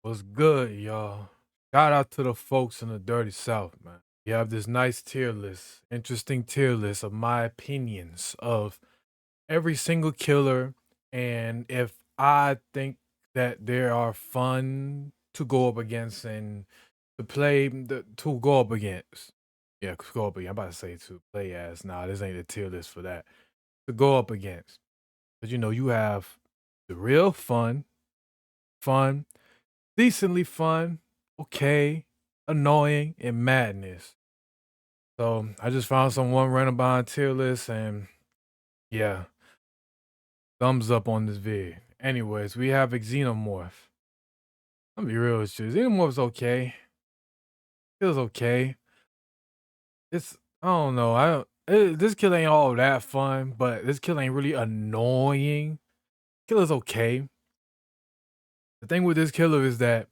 What's good, y'all? Shout out to the folks in the dirty South, man. You have this nice tier list, interesting tier list of my opinions of every single killer, and if I think that they are fun to go up against and to go up against. Yeah, to go up against. I'm about to say to play as. Nah, this ain't a tier list for that. To go up against. But you have the real fun, decently fun, okay, annoying, and madness. So I just found some one random on tier list, and yeah, thumbs up on this vid. Anyways, we have a Xenomorph. I'll be real with you. Xenomorph's okay. Feels okay. I don't know. This kill ain't all that fun, but this kill ain't really annoying. Killer's okay. The thing with this killer is that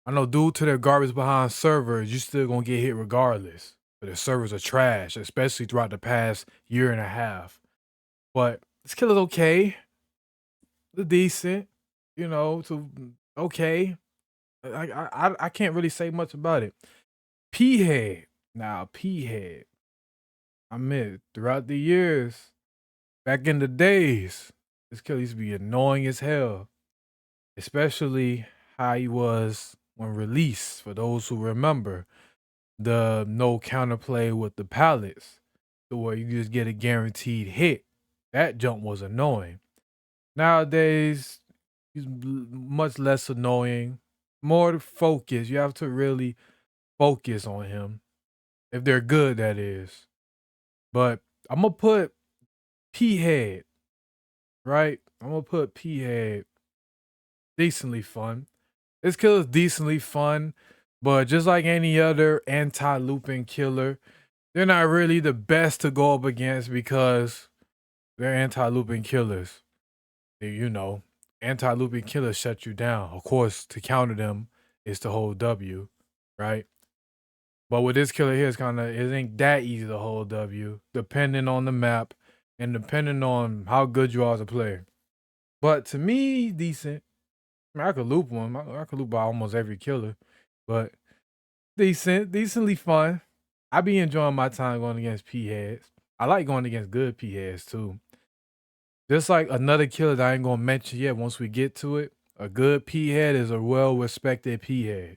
I know due to their garbage behind servers, you still gonna get hit regardless. But the servers are trash, especially throughout the past year and a half. But this killer's okay. It's decent, to okay. I can't really say much about it. P head. Now P head. I mean, throughout the years, back in the days, this killer used to be annoying as hell. Especially how he was when released, for those who remember. The no counterplay with the pallets to where you just get a guaranteed hit. That jump was annoying. Nowadays, he's much less annoying, more focused. You have to really focus on him if they're good, that is. But I'm gonna put P head, right? I'm gonna put P head decently fun. This kill is decently fun, but just like any other anti-looping killer, they're not really the best to go up against because they're anti-looping killers. Anti-looping killers shut you down. Of course, to counter them is to hold W, right? But with this killer here, it ain't that easy to hold W, depending on the map and depending on how good you are as a player. But to me, decent. I mean, I could loop one. I could loop by almost every killer, but decently fun. I be enjoying my time going against P heads. I like going against good P heads too. Just like another killer that I ain't gonna mention yet. Once we get to it, a good P head is a well respected P head.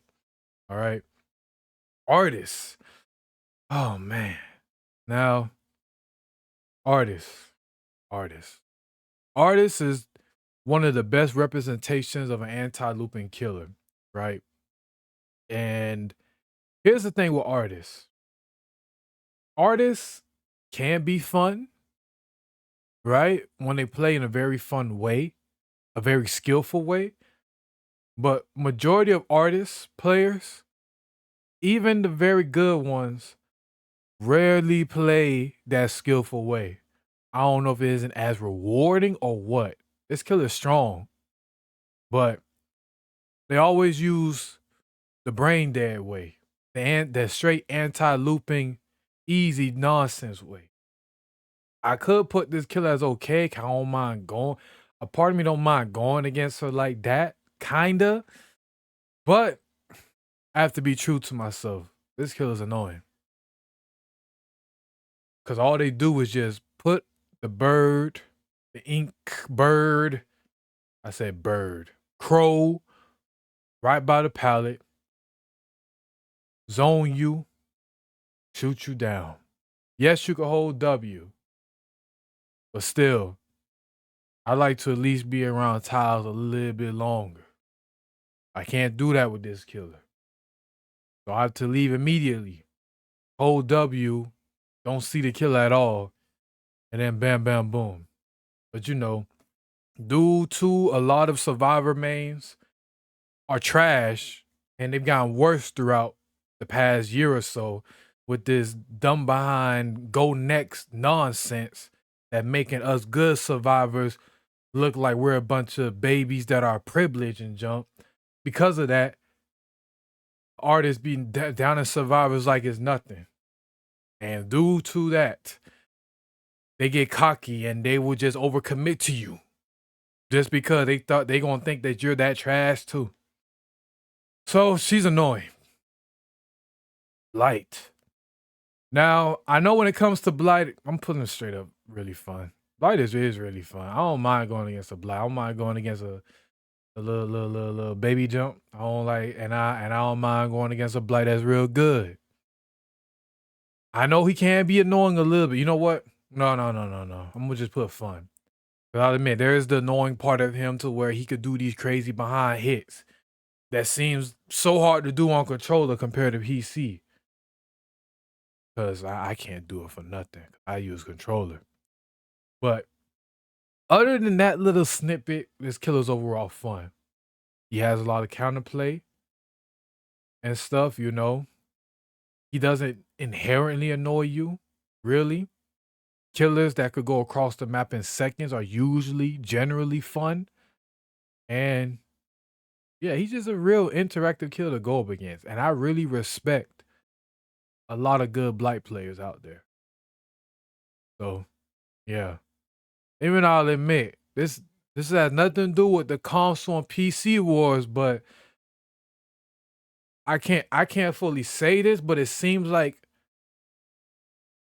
All right, artists. Oh man, now artists, artists, artists is one of the best representations of an anti-looping killer, right? And here's the thing with artists. Artists can be fun, right? When they play in a very fun way, a very skillful way. But majority of artists, players, even the very good ones, rarely play that skillful way. I don't know if it isn't as rewarding or what. This killer's strong, but they always use the brain dead way, the straight anti-looping, easy nonsense way. I could put this killer as okay. I don't mind going. A part of me don't mind going against her like that, kinda. But I have to be true to myself. This killer's annoying. Cause all they do is just put the ink bird, I said bird, crow, right by the pallet, zone you, shoot you down. Yes, you can hold W, but still, I like to at least be around tiles a little bit longer. I can't do that with this killer. So I have to leave immediately. Hold W, don't see the killer at all, and then bam, bam, boom. But due to a lot of survivor mains are trash and they've gotten worse throughout the past year or so with this dumb behind go next nonsense that making us good survivors look like we're a bunch of babies that are privileged and jump. Because of that, artists being down as survivors like it's nothing. And due to that, they get cocky and they will just overcommit to you just because they thought they gonna think that you're that trash too. So she's annoying. Light. Now, I know when it comes to Blight, I'm putting it straight up really fun. Blight is really fun. I don't mind going against a Blight. I don't mind going against a little baby jump. I don't like and I don't mind going against a Blight that's real good. I know he can be annoying a little bit. You know what? No, no, no, no, no. I'm gonna just put fun. But I'll admit there is the annoying part of him to where he could do these crazy behind hits that seems so hard to do on controller compared to PC. Cause I can't do it for nothing. I use controller. But other than that little snippet, this killer's overall fun. He has a lot of counterplay and stuff, you know. He doesn't inherently annoy you, really. Killers that could go across the map in seconds are usually generally fun. And yeah, he's just a real interactive killer to go up against. And I really respect a lot of good Blight players out there. So yeah. Even I'll admit, this has nothing to do with the console and PC wars, but I can't fully say this, but it seems like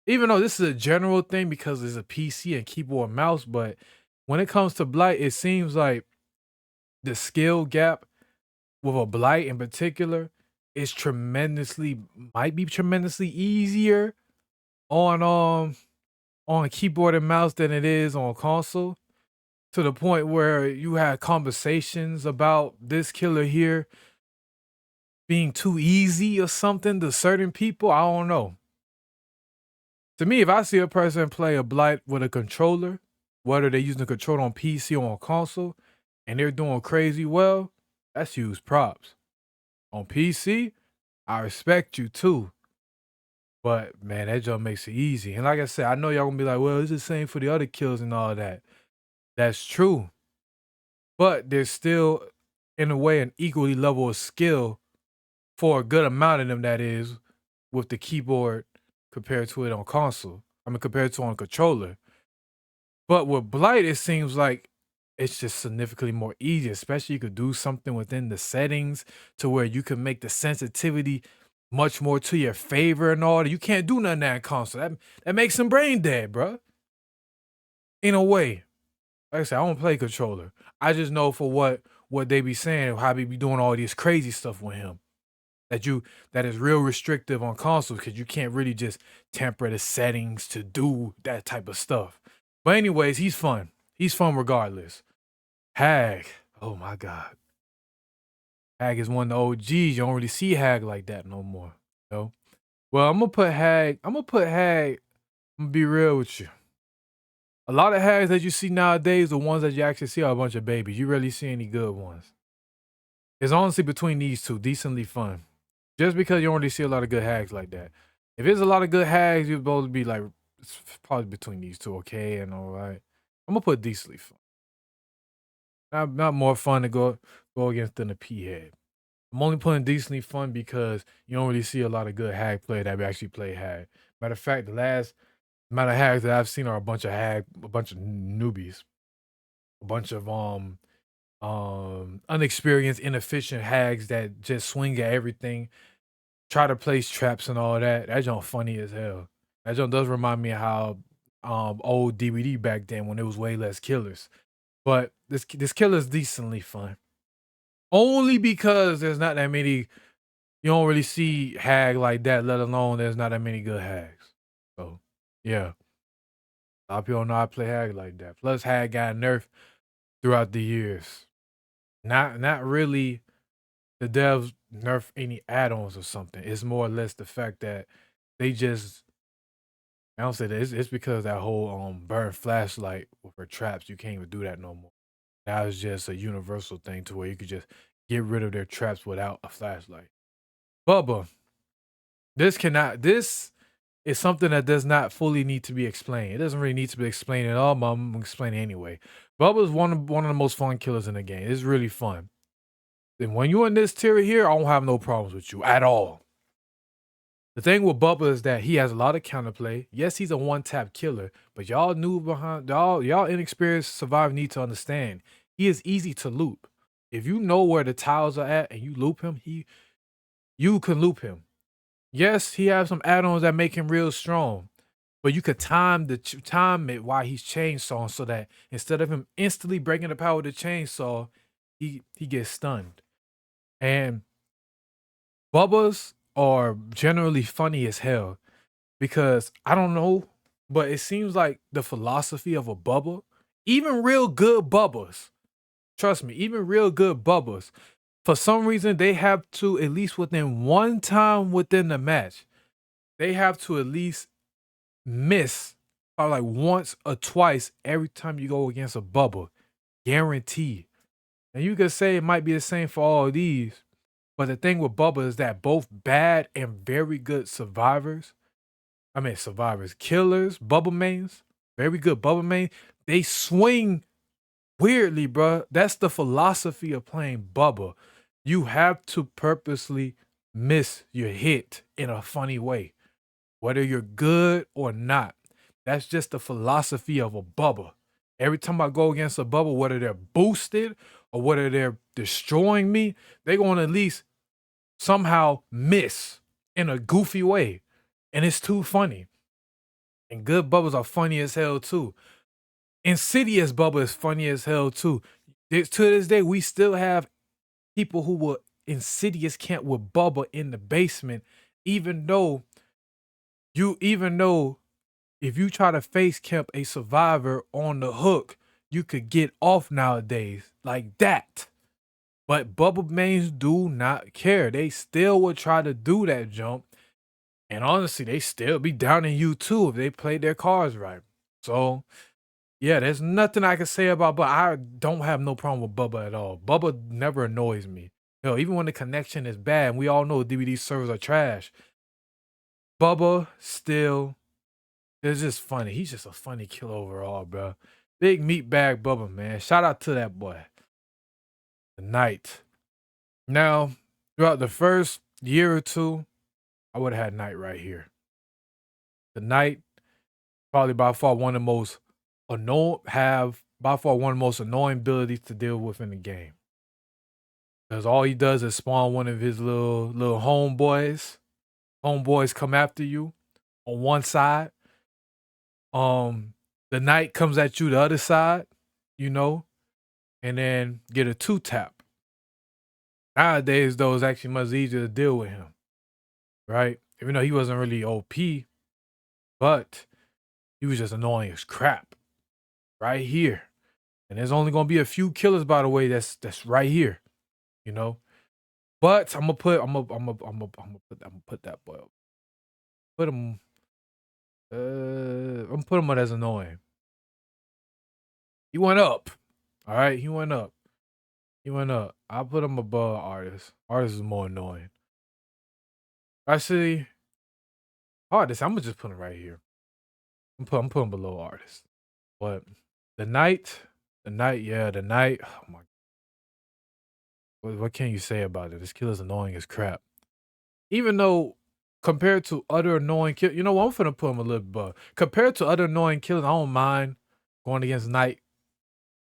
even though this is a general thing because it's a PC and keyboard and mouse, but when it comes to Blight, it seems like the skill gap with a Blight in particular is might be tremendously easier on keyboard and mouse than it is on console. To the point where you had conversations about this killer here being too easy or something to certain people. I don't know. To me, if I see a person play a Blight with a controller, whether they're using the controller on PC or on console, and they're doing crazy well, that's huge props. On PC, I respect you too. But man, that jump makes it easy. And like I said, I know y'all gonna be like, well, it's the same for the other kills and all that. That's true. But there's still, in a way, an equally level of skill for a good amount of them, that is, with the keyboard compared to it on console. I mean, compared to on controller. But with Blight, it seems like it's just significantly more easy, especially you could do something within the settings to where you can make the sensitivity much more to your favor and all that. You can't do nothing that console. That makes them brain dead, bro. In a way. Like I said, I don't play controller. I just know for what they be saying, how they be doing all this crazy stuff with him. That is real restrictive on consoles because you can't really just temper the settings to do that type of stuff. But anyways, he's fun. He's fun regardless. Hag. Oh my god. Hag is one of the OGs. You don't really see Hag like that no more. You know? Well, I'm gonna put Hag. I'm gonna be real with you. A lot of Hags that you see nowadays, the ones that you actually see are a bunch of babies. You rarely see any good ones. It's honestly between these two, decently fun. Just because you don't really see a lot of good Hags like that. If there's a lot of good Hags, you'd both be like, it's probably between these two, okay, and all right. I'm gonna put decently fun. Not more fun to go against than a P head. I'm only putting decently fun because you don't really see a lot of good Hag player that actually play Hag. Matter of fact, the last amount of Hags that I've seen are a bunch of newbies, a bunch of unexperienced, inefficient Hags that just swing at everything, try to place traps and all that. That junk funny as hell. That junk does remind me of how old DVD back then when it was way less killers. But this killer's decently fun. Only because there's not that many. You don't really see Hag like that, let alone there's not that many good Hags. So yeah. A lot of people don't know I play Hag like that. Plus Hag got nerfed throughout the years. Not really the devs nerf any add-ons or something. It's more or less the fact that they just, I don't say that it's because that whole burn flashlight with her traps, you can't even do that no more. Now it's just a universal thing to where you could just get rid of their traps without a flashlight. Bubba, this is something that does not fully need to be explained. It doesn't really need to be explained at all, but I'm gonna explain it anyway. Bubba is one of the most fun killers in the game. It's really fun. And when you're in this tier here, I don't have no problems with you at all. The thing with Bubba is that he has a lot of counterplay. Yes, he's a one-tap killer, but y'all inexperienced survivors need to understand he is easy to loop. If you know where the tiles are at and you loop him, you can loop him. Yes, he has some add-ons that make him real strong, but you could time it while he's chainsawing so that instead of him instantly breaking the power with the chainsaw, he gets stunned. And Bubbas are generally funny as hell because I don't know, but it seems like the philosophy of a Bubba, even real good Bubbas, trust me, even real good Bubbas, for some reason they have to, at least within one time within the match, they have to at least miss like once or twice every time you go against a Bubba. Guaranteed. And you could say it might be the same for all of these, but the thing with Bubba is that both bad and very good killers, Bubba mains, very good Bubba main, they swing weirdly, bro. That's the philosophy of playing Bubba. You have to purposely miss your hit in a funny way, whether you're good or not. That's just the philosophy of a Bubba. Every time I go against a Bubba, whether they're boosted or whether they're destroying me, they're going to at least somehow miss in a goofy way. And it's too funny. And good Bubbas are funny as hell too. Insidious Bubba is funny as hell too. To this day, we still have people who were Insidious camp with Bubba in the basement, even though if you try to face camp a survivor on the hook, you could get off nowadays like that. But Bubba mains do not care. They still would try to do that jump. And honestly, they still be down in you too if they played their cards right. So yeah, there's nothing I can say about Bubba. I don't have no problem with Bubba at all. Bubba never annoys me. Even when the connection is bad, and we all know DVD servers are trash, Bubba still is just funny. He's just a funny killer overall, bro. Big meat bag Bubba, man. Shout out to that boy. The Knight. Now, throughout the first year or two, I would have had Knight right here. The Knight, probably by far one of the most annoying abilities to deal with in the game. Because all he does is spawn one of his little homeboys. Homeboys come after you on one side. The Knight comes at you the other side, and then get a 2-tap. Nowadays, though, it's actually much easier to deal with him, right? Even though he wasn't really OP, but he was just annoying as crap right here. And there's only gonna be a few killers, by the way, that's right here, But I'm gonna put that boy up. Put him. I'm put him as annoying. He went up. All right, he went up. I'll put him above Artist. Artist is more annoying. Actually, Artist, I'm gonna just put him right here. I'm putting below Artist. But the Knight. Oh my. What can you say about it? This killer's annoying as crap. Even though compared to other annoying killers, I'm gonna put him a little above. Compared to other annoying killers, I don't mind going against Knight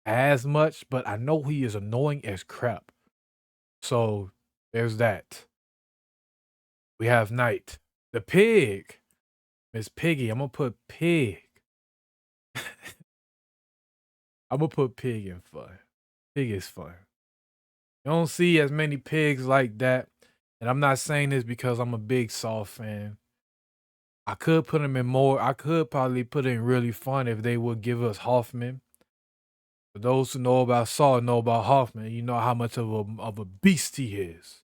as much, but I know he is annoying as crap. So there's that. We have Knight. The Pig. Miss Piggy. I'm gonna put Pig. I'm gonna put Pig in fun. Pig is fun. You don't see as many pigs like that. And I'm not saying this because I'm a big Saw fan. I could put him in more. I could probably put it in really fun if they would give us Hoffman. For those who know about Saw, know about Hoffman. You know how much of a beast he is.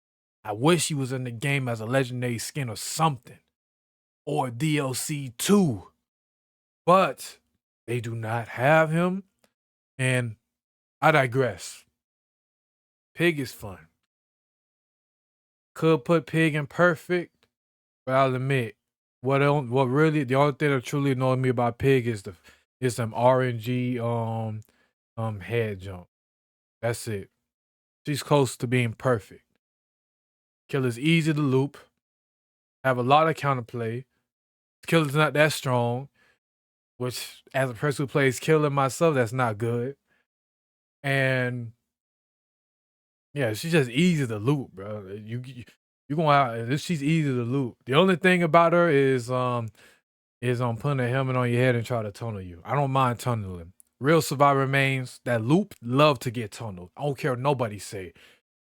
I wish he was in the game as a legendary skin or something, or DLC 2. But they do not have him, and I digress. Pig is fun. Could put Pig in perfect, but I'll admit, the only thing that truly annoys me about Pig is some RNG head jump. That's it. She's close to being perfect. Killer's easy to loop. Have a lot of counterplay. Killer's not that strong, which as a person who plays Killer myself, that's not good. And Yeah, she's just easy to loop, bro. You gonna have, she's easy to loop. The only thing about her is putting a helmet on your head and try to tunnel you. I don't mind tunneling. Real survivor remains that loop love to get tunneled. I don't care what nobody say.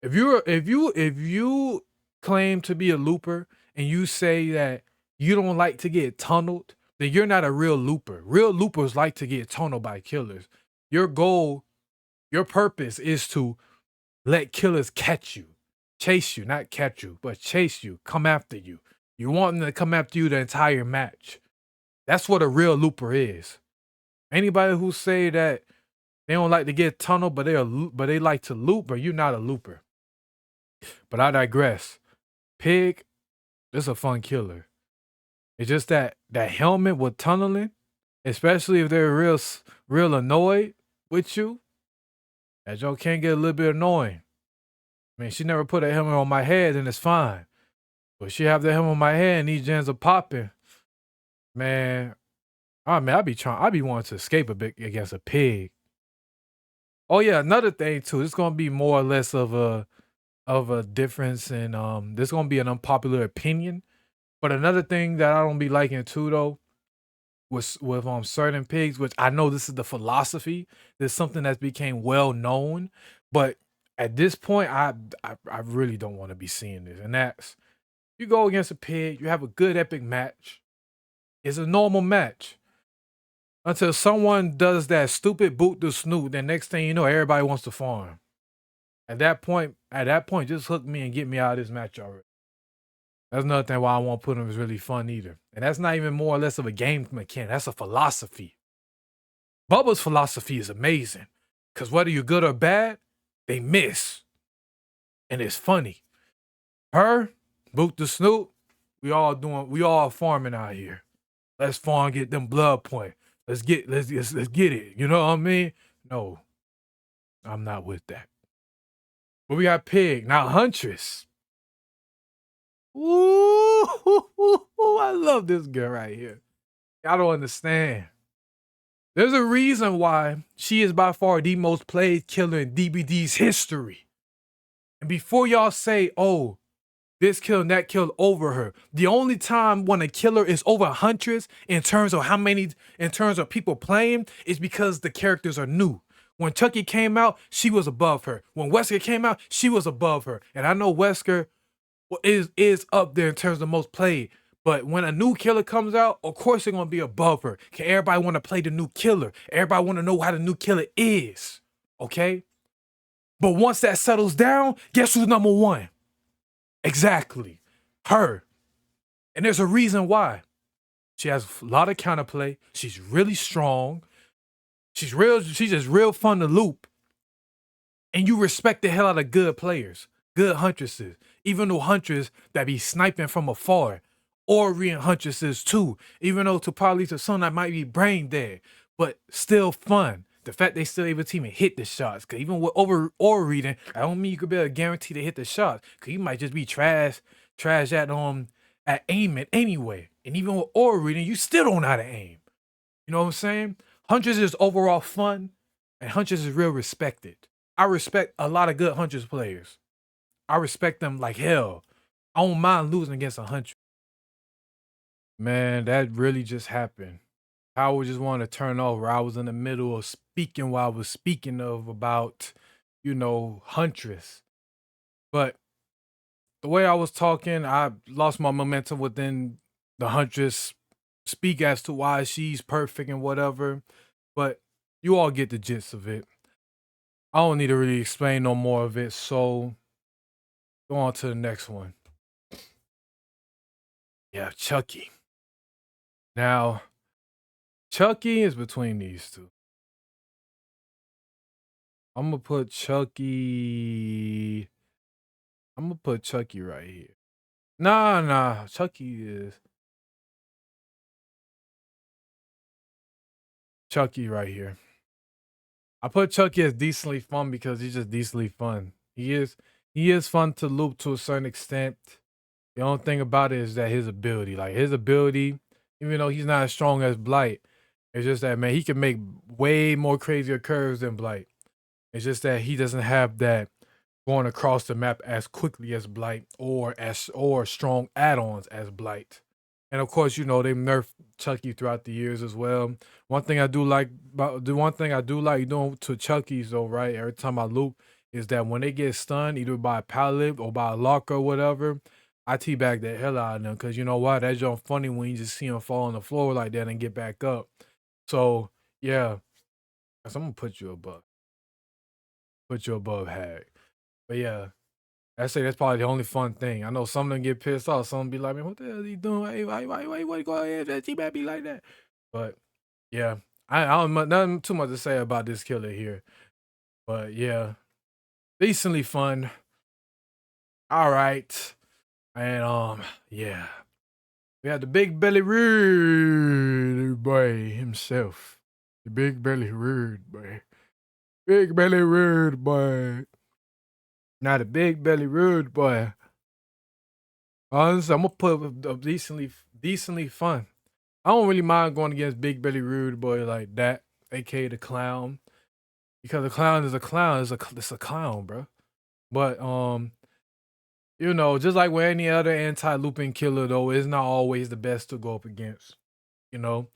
If you claim to be a looper and you say that you don't like to get tunneled, then you're not a real looper. Real loopers like to get tunneled by killers. Your goal, your purpose is to let killers catch you, chase you, not catch you, but chase you, come after you. You want them to come after you the entire match. That's what a real looper is. Anybody who say that they don't like to get tunneled, but they like to loop, but you're not a looper. But I digress. Pig, this is a fun killer. It's just that helmet with tunneling, especially if they're real annoyed with you, that joke can get a little bit annoying. I mean, she never put a helmet on my head, and it's fine. But she have the helmet on my head, and these gens are popping. Man, I be wanting to escape a bit against a pig. Oh yeah, another thing too. It's gonna be more or less of a difference, and there's gonna be an unpopular opinion. But another thing that I don't be liking too though, with certain pigs, which I know this is the philosophy. There's something that's became well known, but at this point, I really don't want to be seeing this. And that's you go against a pig, you have a good epic match. It's a normal match until someone does that stupid boot the snoot. Then next thing you know, everybody wants to farm. At that point, just hook me and get me out of this match already. That's another thing why I won't put them is really fun either. And that's not even more or less of a game mechanic. That's a philosophy. Bubba's philosophy is amazing. Cause whether you're good or bad, they miss. And it's funny. Her, Boot the Snoop, we all farming out here. Let's farm, get them blood point. Let's get it. You know what I mean? No, I'm not with that. But we got Pig. Now Huntress. Ooh, I love this girl right here. I don't understand. There's a reason why she is by far the most played killer in DBD's history. And before y'all say, oh, this kill and that kill over her, the only time when a killer is over Huntress in terms of people playing is because the characters are new. When Chucky came out, she was above her. When Wesker came out, she was above her. And I know Wesker is up there in terms of most played. But when a new killer comes out, of course they're gonna be above her. Can everybody want to play the new killer? Everybody want to know how the new killer is. Okay? But once that settles down, guess who's number one? Exactly. Her. And there's a reason why. She has a lot of counterplay. She's really strong. She's just real fun to loop. And you respect the hell out of good players, good huntresses. Even though huntresses that be sniping from afar. Orient huntresses too. Even though to some that might be brain dead. But still fun. The fact they still able to even hit the shots. Cause even with or reading, I don't mean you could be able to guarantee to hit the shots. Cause you might just be trash at aiming anyway. And even with or reading, you still don't know how to aim. You know what I'm saying? Huntress is overall fun, and Huntress is real respected. I respect a lot of good Huntress players. I respect them like hell. I don't mind losing against a Huntress. Man, that really just happened. I would just want to turn over. I was in the middle of speaking while I was speaking of about, Huntress. But the way I was talking, I lost my momentum within the Huntress speak as to why she's perfect and whatever. But you all get the gist of it. I don't need to really explain no more of it. So go on to the next one. Yeah, Chucky. Now, Chucky is between these two. I'm gonna put Chucky. I'm gonna put Chucky right here. Nah. Chucky right here. I put Chucky as decently fun because he's just decently fun. He is fun to loop to a certain extent. The only thing about it is that his ability, even though he's not as strong as Blight, it's just that man, he can make way more crazier curves than Blight. It's just that he doesn't have going across the map as quickly as Blight or strong add-ons as Blight. And of course, they've nerfed Chucky throughout the years as well. One thing I do like about the one thing I do like doing to Chucky's though, right? Every time I loop is that when they get stunned, either by a pallet or by a lock or whatever, I teabag the hell out of them. Cause you know what? That's just funny when you just see them fall on the floor like that and get back up. So yeah. So I'm gonna put you above Hag. But yeah, I say that's probably the only fun thing. I know some of them get pissed off. Some be like, "Man, what the hell is he doing? Hey, why you go ahead? That T-Bat be like that." But yeah, I don't nothing too much to say about this killer here. But yeah, decently fun. All right, and yeah, we had the big belly rude boy himself, the big belly rude boy, big belly rude boy. Now the big belly rude boy. Honestly, I'm gonna put a decently fun. I don't really mind going against Big Belly Rude Boy like that, aka the clown, because the clown is a clown. It's a clown, bro. But just like with any other anti-looping killer, though, it's not always the best to go up against. You know,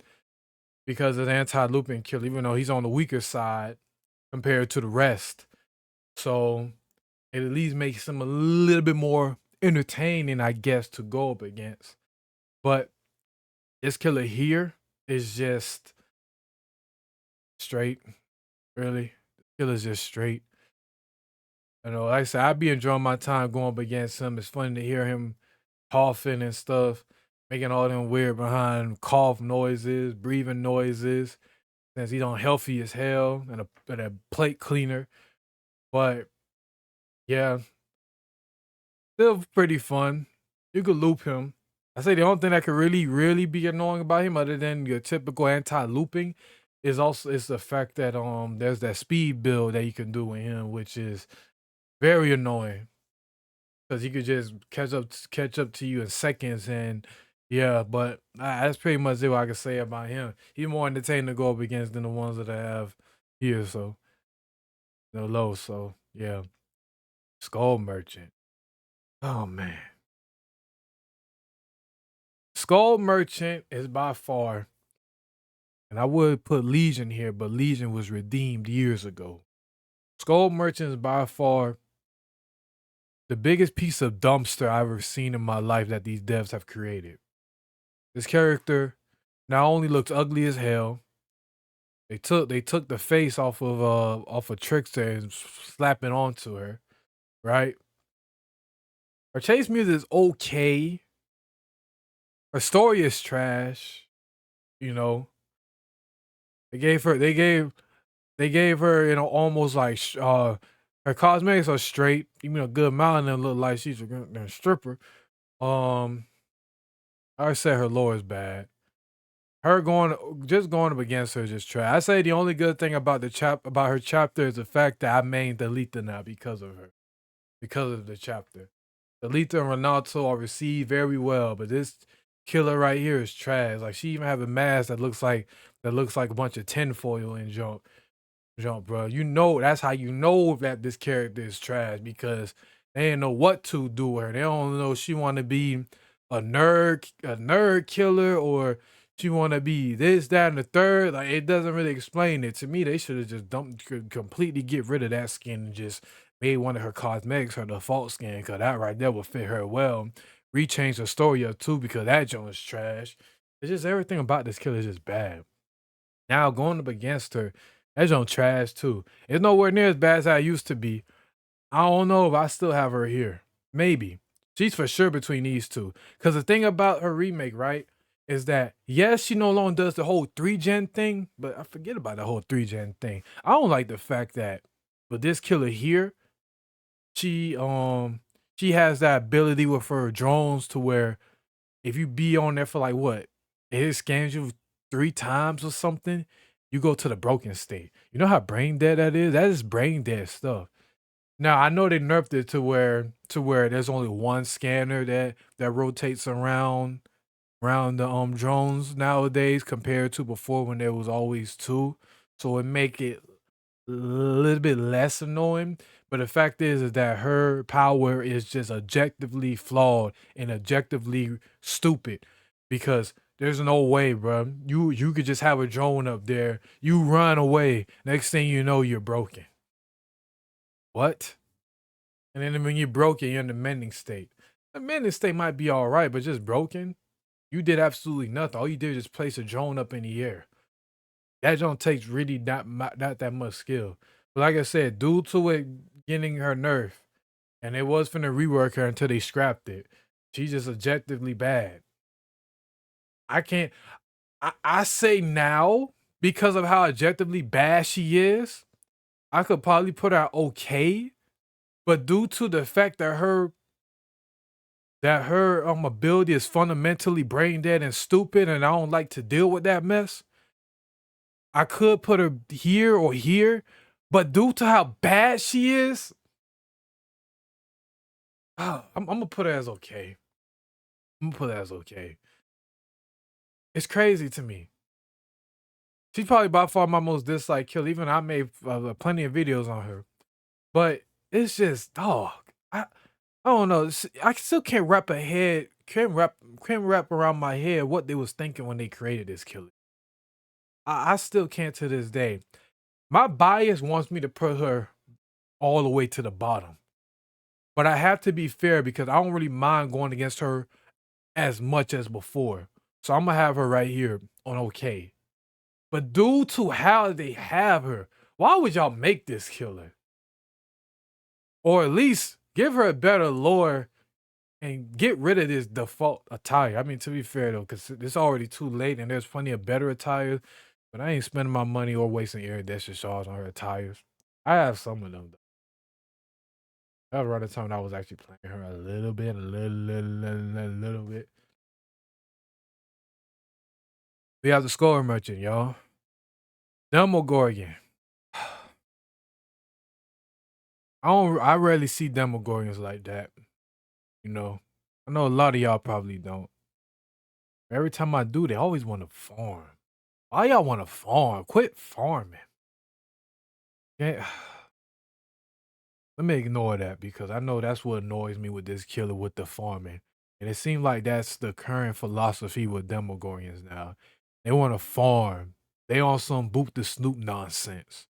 because it's an anti-looping killer, even though he's on the weaker side compared to the rest. So it at least makes him a little bit more entertaining, I guess, to go up against. But this killer here is just straight, really. The killer's just straight. Like I said, I'd be enjoying my time going up against him. It's funny to hear him coughing and stuff, making all them weird behind cough noises, breathing noises, since he's on healthy as hell and a plate cleaner. But yeah, still pretty fun. You could loop him. I say the only thing that could really, really be annoying about him, other than your typical anti-looping, is the fact that there's that speed build that you can do with him, which is very annoying because he could just catch up to you in seconds, and yeah, but that's pretty much it what I can say about him. He's more entertaining to go up against than the ones that I have here, so low. So yeah, Skull Merchant. Oh man, Skull Merchant is by far, and I would put Legion here, but Legion was redeemed years ago. Skull Merchant is by far the biggest piece of dumpster I've ever seen in my life that these devs have created. This character not only looks ugly as hell, they took the face off of Trickster and slapped it onto her, right? Her chase music is okay. Her story is trash. You know, they gave her almost like her cosmetics are straight. Even a good amount of them look like she's a stripper. Um, I say her lore is bad. Her going up against her is just trash. I say the only good thing about about her chapter is the fact that I mained Delita now because of her, because of the chapter. Delita and Ronaldo are received very well, but this killer right here is trash. Like she even have a mask that looks like a bunch of tinfoil and jump, bro. That's how you know that this character is trash because they didn't know what to do with her. They don't know she want to be a nerd killer or she want to be this, that, and the third. Like it doesn't really explain it to me. They should have just completely get rid of that skin and just made one of her cosmetics her default skin because that right there would fit her well. Rechange the story up too because that joint is trash. It's just everything about this killer is just bad. Now going up against her, that joint trash too. It's nowhere near as bad as I used to be. I don't know if I still have her here. Maybe. She's for sure between these two. Because the thing about her remake, right, is that yes, she no longer does the whole 3-gen thing, but I forget about the whole 3-gen thing. I don't like the fact that with this killer here, she she has that ability with her drones to where if you be on there for like what, it scans you 3 times or something, you go to the broken state. You know how brain dead that is? That is brain dead stuff. Now I know they nerfed it to where there's only one scanner that rotates around the drones nowadays compared to before when there was always two. So it make it a little bit less annoying. But the fact is that her power is just objectively flawed and objectively stupid because there's no way, bro. You could just have a drone up there. You run away. Next thing you know, you're broken. What? And then when you're broken, you're in the mending state. The mending state might be all right, but just broken. You did absolutely nothing. All you did was just place a drone up in the air. That don't takes really not that much skill. But like I said, due to it getting her nerf, and it was finna rework her until they scrapped it. She's just objectively bad. I can't. I say now because of how objectively bad she is, I could probably put her okay. But due to the fact that her ability is fundamentally brain dead and stupid, and I don't like to deal with that mess, I could put her here or here. But due to how bad she is, I'm gonna put her as okay. I'm gonna put her as okay. It's crazy to me. She's probably by far my most disliked killer. Even I made plenty of videos on her, but it's just dog. I don't know. I still can't wrap a head can't wrap around my head what they was thinking when they created this killer. I still can't to this day. My bias wants me to put her all the way to the bottom, but I have to be fair because I don't really mind going against her as much as before. So I'm gonna have her right here on okay. But due to how they have her, why would y'all make this killer? Or at least give her a better lore and get rid of this default attire. I mean, to be fair though, because it's already too late and there's plenty of better attires, but I ain't spending my money or wasting iridescent shards on her attires. I have some of them though. That was around the time I was actually playing her a little bit, a little bit. We have the score merchant, y'all. Demogorgon. I rarely see Demogorgons like that. You know. I know a lot of y'all probably don't. Every time I do, they always want to farm. Why y'all want to farm? Quit farming. Yeah. Let me ignore that because I know that's what annoys me with this killer with the farming. And it seems like that's the current philosophy with Demogorgons now. They want to farm. They on some boot the snoop nonsense.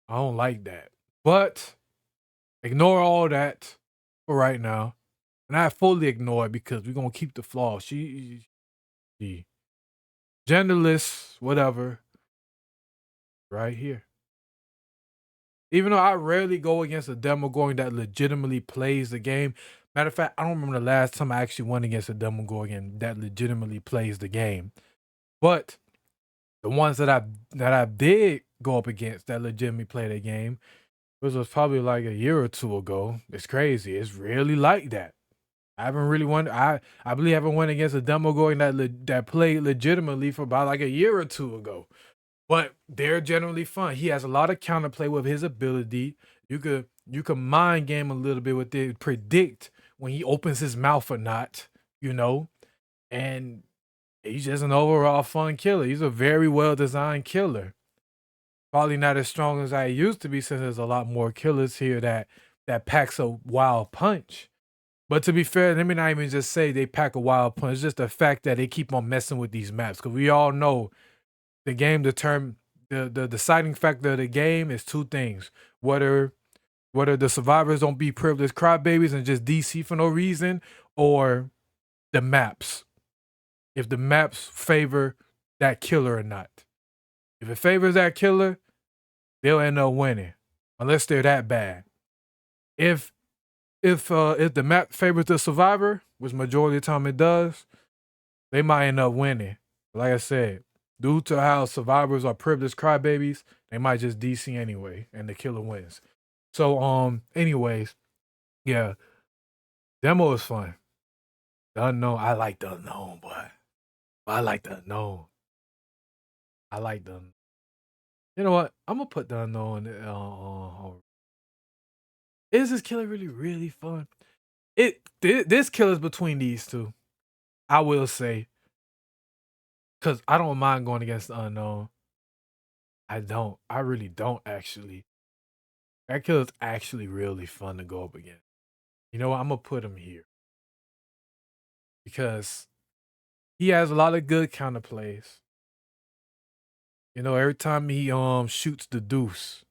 I don't like that. But ignore all that for right now. And I fully ignore it because we're gonna keep the flaw. She genderless, whatever, right here. Even though I rarely go against a Demogorgon that legitimately plays the game. Matter of fact, I don't remember the last time I actually went against a Demogorgon that legitimately plays the game. But the ones that I did go up against that legitimately play the game, this was probably like a year or two ago. It's crazy. It's really like that. I haven't really won. I believe I haven't went against a Demogorgon that played legitimately for about like a year or two ago. But they're generally fun. He has a lot of counterplay with his ability. You could mind game a little bit with it, predict when he opens his mouth or not, you know. And he's just an overall fun killer. He's a very well designed killer. Probably not as strong as I used to be since there's a lot more killers here that packs a wild punch. But to be fair, let me not even just say they pack a wild punch. It's just the fact that they keep on messing with these maps. Because we all know the game the deciding factor of the game is two things. Whether the survivors don't be privileged crybabies and just DC for no reason, or the maps. If the maps favor that killer or not. If it favors that killer, they'll end up winning. Unless they're that bad. If the map favors the survivor, which majority of the time it does, they might end up winning. Like I said, due to how survivors are privileged crybabies, they might just DC anyway, and the killer wins. So, anyways, yeah, demo is fun. The unknown, I like the unknown, boy. I like the unknown. I like the. You know what? I'm gonna put the unknown. Is this killer really fun? This killer's between these two. I will say, because I don't mind going against the unknown. I don't. I really don't actually. That killer's actually really fun to go up against. You know what? I'm gonna put him here because he has a lot of good counter plays. You know, every time he shoots the deuce,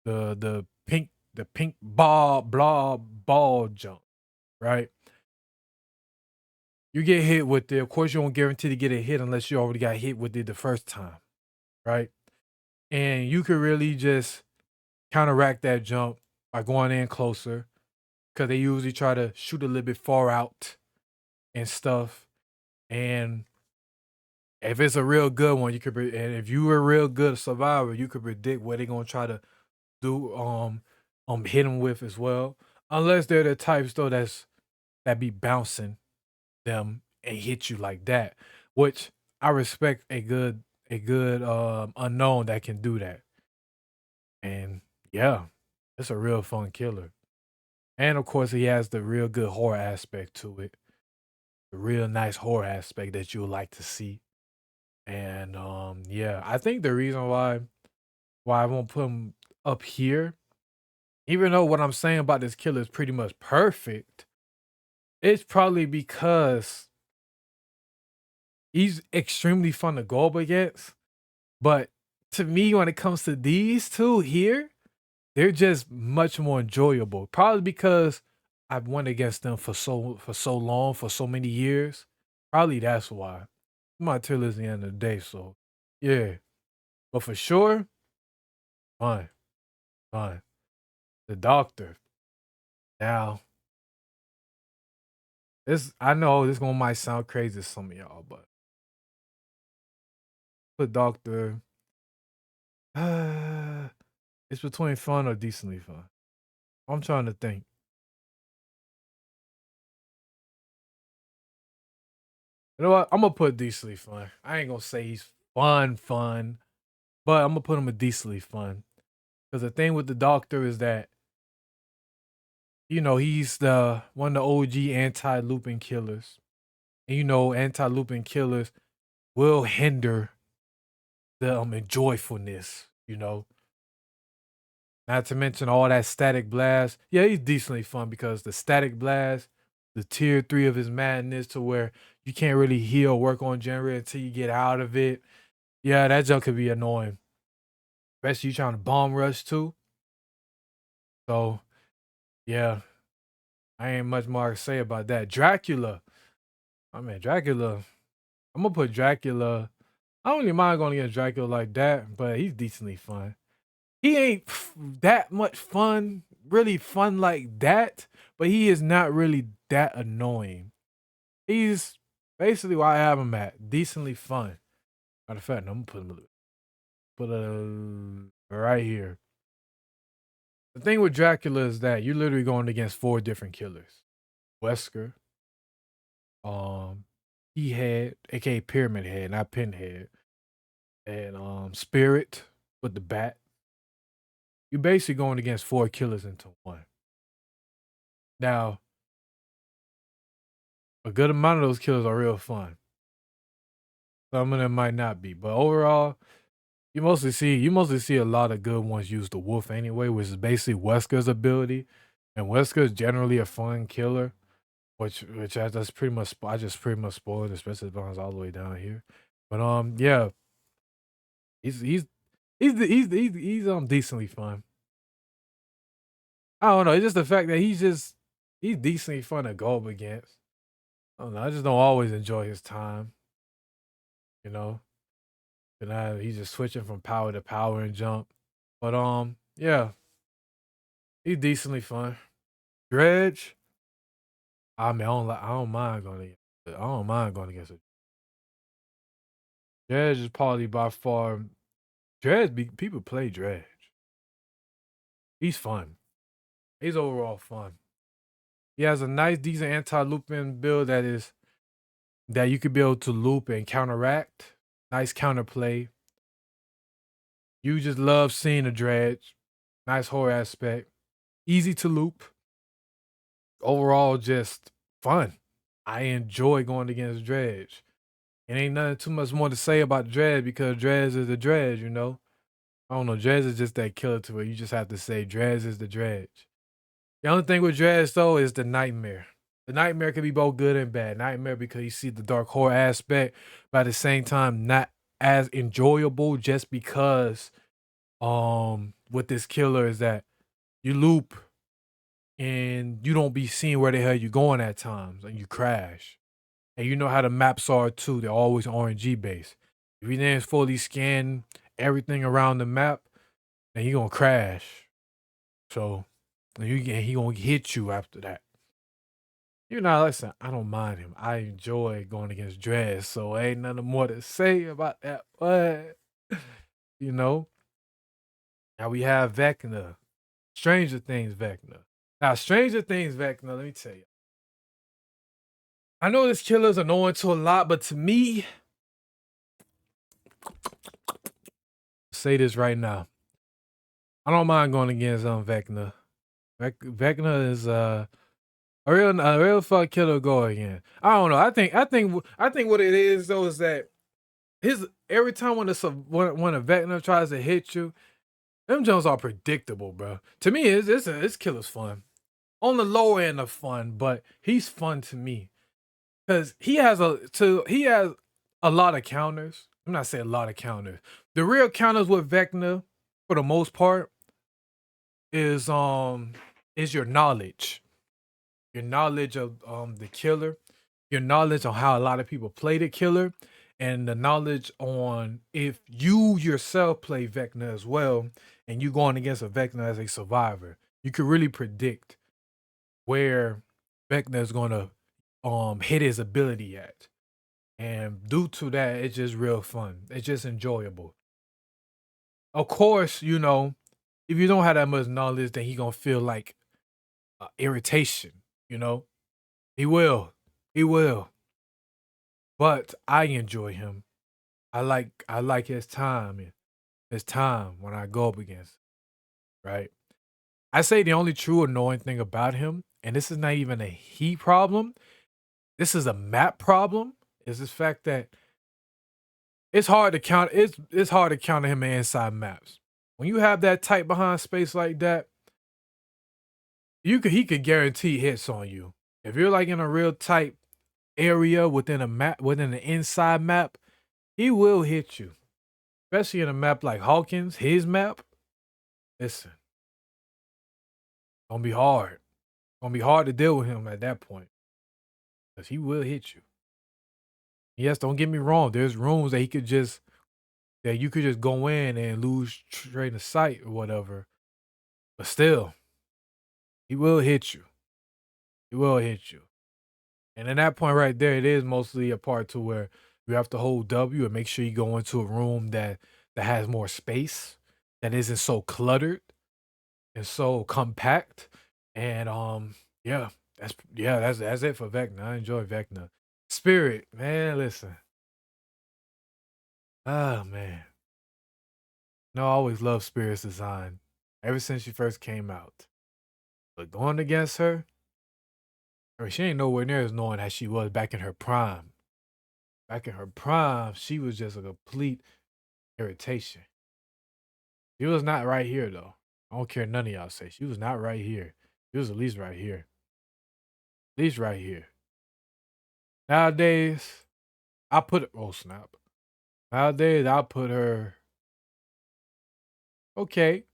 the pink ball jump, right? You get hit with it. Of course, you won't guarantee to get a hit unless you already got hit with it the first time, right? And you could really just counteract that jump by going in closer because they usually try to shoot a little bit far out and stuff. And if it's a real good one, and if you were a real good survivor, you could predict what they're gonna try to do, hit them with as well. Unless they're the types though that be bouncing them and hit you like that, which I respect a good unknown that can do that. And yeah, it's a real fun killer. And of course, he has the real good horror aspect to it, the real nice horror aspect that you would like to see. And yeah, I think the reason why I won't put him up here, even though what I'm saying about this killer is pretty much perfect, it's probably because he's extremely fun to go up against. But to me, when it comes to these two here, they're just much more enjoyable. Probably because I've went against them for so long, for so many years. Probably that's why. My tier list at the end of the day, so yeah. But for sure, fine, fine. The doctor. Now, this I know this gonna might sound crazy to some of y'all, but the doctor, it's between fun or decently fun. I'm trying to think. You know what? I'm gonna put decently fun. I ain't gonna say he's fun, but I'm gonna put him a decently fun. Because the thing with the doctor is that he's the one of the OG anti-looping killers, and anti-looping killers will hinder the enjoyfulness. Not to mention all that static blast. Yeah, he's decently fun because the static blast, the tier 3 of his madness to where you can't really heal, work on generator until you get out of it. Yeah, that junk could be annoying. Especially you trying to bomb rush too. So yeah, I ain't much more to say about that. Dracula. I mean Dracula. I'm gonna put Dracula. I don't even mind going against Dracula like that, but he's decently fun. He ain't that much fun, really fun like that, but he is not really that annoying. He's basically where I have him at, decently fun. Matter of fact, I'm gonna put right here. The thing with Dracula is that you're literally going against 4 different killers. Wesker, um, He Head, aka Pyramid Head, not Pinhead, and Spirit with the bat. You're basically going against 4 killers into one. Now, a good amount of those killers are real fun. Some of them might not be, but overall, you mostly see a lot of good ones use the wolf anyway, which is basically Wesker's ability. And Wesker is generally a fun killer, which that's pretty much I just pretty much spoiled, especially if I was all the way down here. But yeah, he's decently fun. I don't know. It's just the fact that he's decently fun to go up against. I don't know. I just don't always enjoy his time, you know. And he's just switching from power to power and jump. But yeah, he's decently fun. Dredge, I mean, I don't mind going against. I don't mind going against it. Dredge is probably by far. People play Dredge. He's fun. He's overall fun. He has a nice, decent anti-looping build that you could be able to loop and counteract. Nice counterplay. You just love seeing a Dredge. Nice horror aspect. Easy to loop. Overall, just fun. I enjoy going against Dredge. It ain't nothing too much more to say about Dredge because Dredge is a Dredge, I don't know. Dredge is just that killer to where you just have to say Dredge is the Dredge. The only thing with Dredge though is the nightmare. The nightmare can be both good and bad. Nightmare because you see the dark horror aspect, but at the same time not as enjoyable just because with this killer is that you loop and you don't be seeing where the hell you going at times and you crash. And you know how the maps are too. They're always RNG based. If you didn't fully scan everything around the map, then you gonna crash. So he gonna hit you after that. You know, listen, I don't mind him. I enjoy going against Drez, so ain't nothing more to say about that. But you know, now we have Vecna. Stranger Things Vecna. Now, Stranger Things Vecna, let me tell you. I know this killer's annoying to a lot, but to me, say this right now. I don't mind going against Vecna. Vecna is a real fuck killer go again. I don't know. I think what it is though is that his every time when when a Vecna tries to hit you, them Jones are predictable, bro. To me, it's killer's fun. On the lower end of fun, but he's fun to me. Cause he has a lot of counters. I'm not saying a lot of counters. The real counters with Vecna, for the most part, is your knowledge. Your knowledge of the killer, your knowledge on how a lot of people play the killer, and the knowledge on if you yourself play Vecna as well, and you going against a Vecna as a survivor, you could really predict where Vecna is gonna hit his ability at. And due to that, it's just real fun. It's just enjoyable. Of course, you know, if you don't have that much knowledge, then he gonna feel like irritation. You know, he will. But I enjoy him. I like his time when I go up against. Right. I say the only true annoying thing about him, and this is not even a heat problem. This is a map problem. Is this fact that it's hard to count. It's hard to counter him in inside maps. When you have that tight behind space like that, he could guarantee hits on you. If you're like in a real tight area within a map within the inside map, he will hit you. Especially in a map like Hawkins, his map. Listen, gonna be hard. Gonna be hard to deal with him at that point. Because he will hit you. Yes, don't get me wrong. There's rooms that you could just go in and lose train of sight or whatever. But still, he will hit you. He will hit you. And in that point right there, it is mostly a part to where you have to hold W and make sure you go into a room that has more space, that isn't so cluttered and so compact. And yeah, that's it for Vecna. I enjoy Vecna. Spirit, man, listen. Oh man. No, I always loved Spirit's design. Ever since she first came out. But going against her, I mean, she ain't nowhere near as knowing as she was back in her prime. Back in her prime, she was just a complete irritation. She was not right here though. I don't care none of y'all say. She was not right here. She was at least right here. At least right here. Nowadays, I put oh snap. Nowadays, I'll put her okay.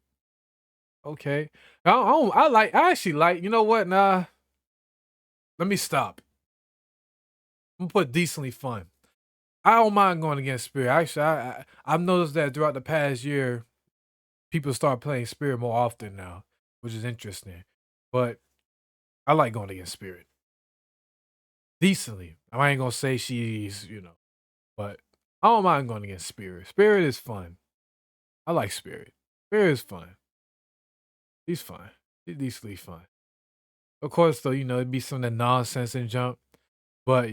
Okay. I actually like, you know what? Nah. Let me stop. I'm gonna put decently fun. I don't mind going against Spirit. Actually, I've noticed that throughout the past year, people start playing Spirit more often now, which is interesting. But I like going against Spirit decently. I ain't gonna say she's, but I don't mind going against Spirit. Spirit is fun. I like Spirit. Spirit is fun. He's fun. He's decently fun. Of course, though, it'd be some of the nonsense and jump. But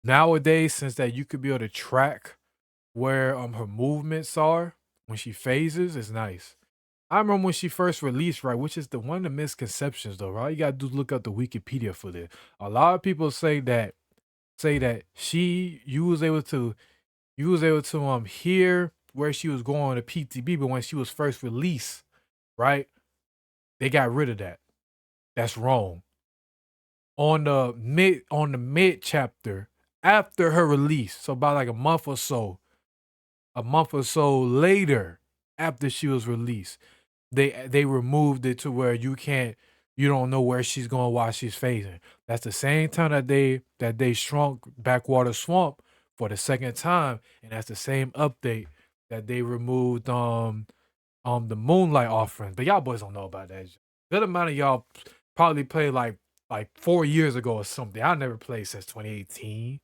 nowadays, since that you could be able to track where her movements are when she phases, is nice. I remember when she first released, right, which is the one of the misconceptions though, right? You gotta do look up the Wikipedia for this. A lot of people say that you was able to hear where she was going to PTB, but when she was first released, right? They got rid of that. That's wrong. On the mid chapter after her release, so about like a month or so later after she was released, they removed it to where you don't know where she's going while she's phasing. That's the same time that they shrunk Backwater Swamp for the second time, and that's the same update that they removed the Moonlight Offering. But y'all boys don't know about that. Good amount of y'all probably played like 4 years ago or something. I never played since 2018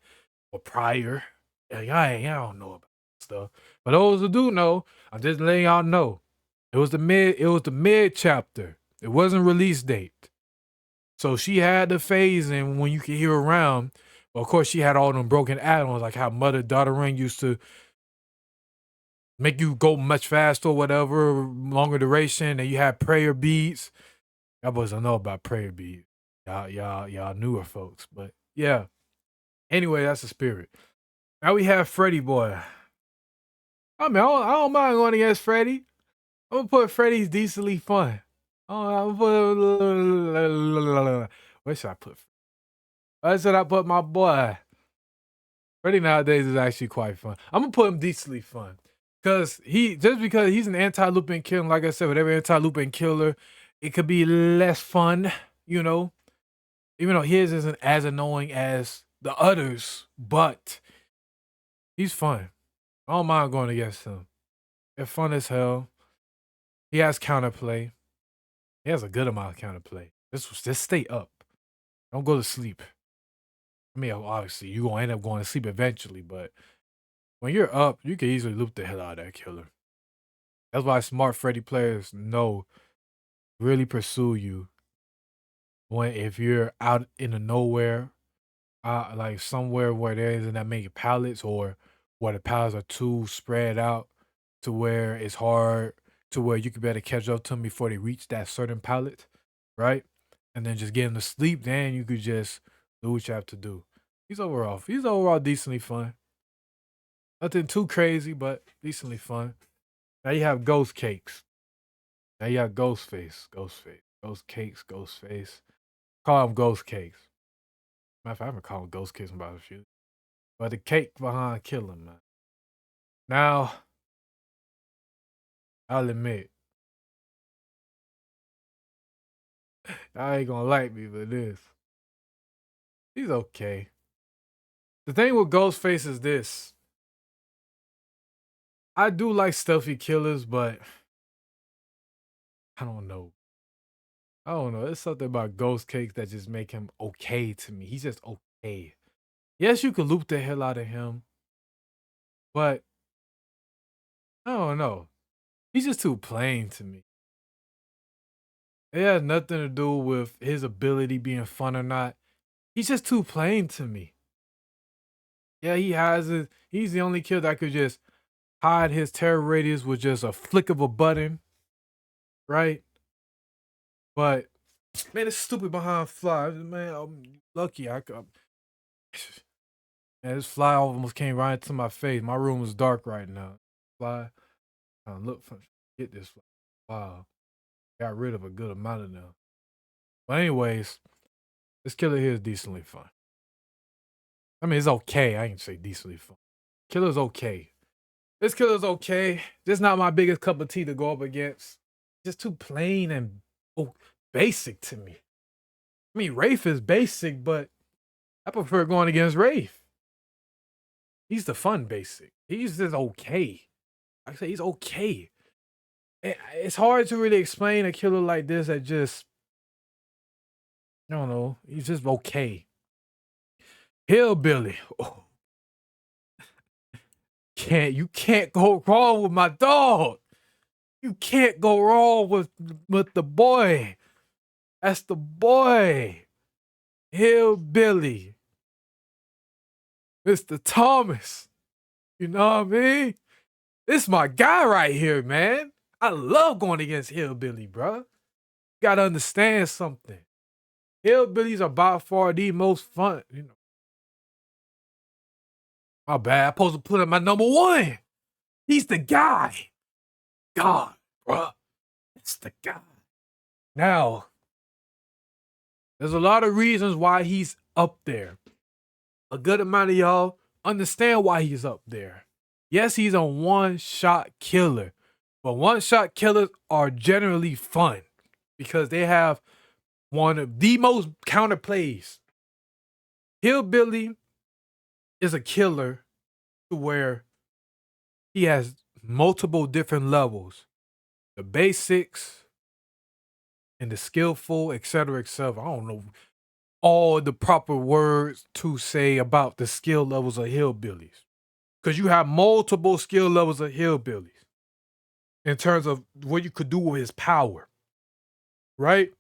or prior. Yeah, y'all don't know about stuff. But those who do know, I'm just letting y'all know. It was the mid chapter. It wasn't release date. So she had the phase in when you could hear around. But of course, she had all them broken add-ons, like how Mother-Daughter Ring used to make you go much faster or whatever, longer duration, and you had prayer beads. Y'all boys don't know about prayer beads. Y'all newer folks. But yeah. Anyway, that's the spirit. Now we have Freddy Boy. I mean, I don't mind going against Freddy. I'm gonna put Freddy's decently fun. I'm gonna put. Where should I put? Where should I put my boy? Freddy nowadays is actually quite fun. I'm gonna put him decently fun. Because he's an anti-looping killer. Like I said, with every anti-looping killer, it could be less fun, you know. Even though his isn't as annoying as the others, but he's fun. I don't mind going against him. It's fun as hell. He has counterplay. He has a good amount of counterplay. Just stay up. Don't go to sleep. I mean, obviously, you're going to end up going to sleep eventually, but when you're up, you can easily loop the hell out of that killer. That's why smart Freddy players really pursue you if you're out in the nowhere, like somewhere where there isn't that many pallets or where the pallets are too spread out to where it's hard to where you could better catch up to them before they reach that certain pallet, right? And then just get them to sleep, then you could just do what you have to do. He's overall decently fun. Nothing too crazy, but decently fun. Now you have Ghost Cakes. Now you have Ghostface. Ghost Cakes, Ghostface. Call him Ghost Cakes. Matter of fact, I haven't called him Ghost Cakes in about a few. But the cake behind killing, man. Now, I'll admit, I ain't gonna like me for this. He's okay. The thing with Ghostface is this. I do like stealthy killers, but I don't know. There's something about Ghost Cakes that just make him okay to me. He's just okay. Yes, you could loop the hell out of him, but I don't know. He's just too plain to me. It has nothing to do with his ability being fun or not. He's just too plain to me. Yeah, he's the only kid that could just hide his terror radius with just a flick of a button, right? But man, it's stupid behind fly. Man, I'm lucky. Man, this fly almost came right into my face. My room is dark right now. Fly, look for get this fly. Wow, got rid of a good amount of them. But anyways, this killer here is decently fun. I mean, it's okay. I ain't say decently fun. Killer's okay. This killer's okay. Just not my biggest cup of tea to go up against. Just too plain and basic to me. I mean, Rafe is basic, but I prefer going against Rafe. He's the fun basic. He's just okay. I say he's okay. It's hard to really explain a killer like this that just, I don't know, he's just okay. Hillbilly. Oh. You can't go wrong with my dog. You can't go wrong with the boy. That's the boy. Hillbilly. Mr. Thomas. You know what I mean? This is my guy right here, man. I love going against Hillbilly, bro. You gotta understand something. Hillbillies are by far the most fun, you know. My bad. I'm supposed to put in my number one. He's the guy. God, bruh. It's the guy. Now, there's a lot of reasons why he's up there. A good amount of y'all understand why he's up there. Yes, he's a one-shot killer, but one-shot killers are generally fun because they have one of the most counterplays. Hillbilly is a killer to where he has multiple different levels. The basics and the skillful, etc., etc. I don't know all the proper words to say about the skill levels of hillbillies. Because you have multiple skill levels of hillbillies in terms of what you could do with his power, right?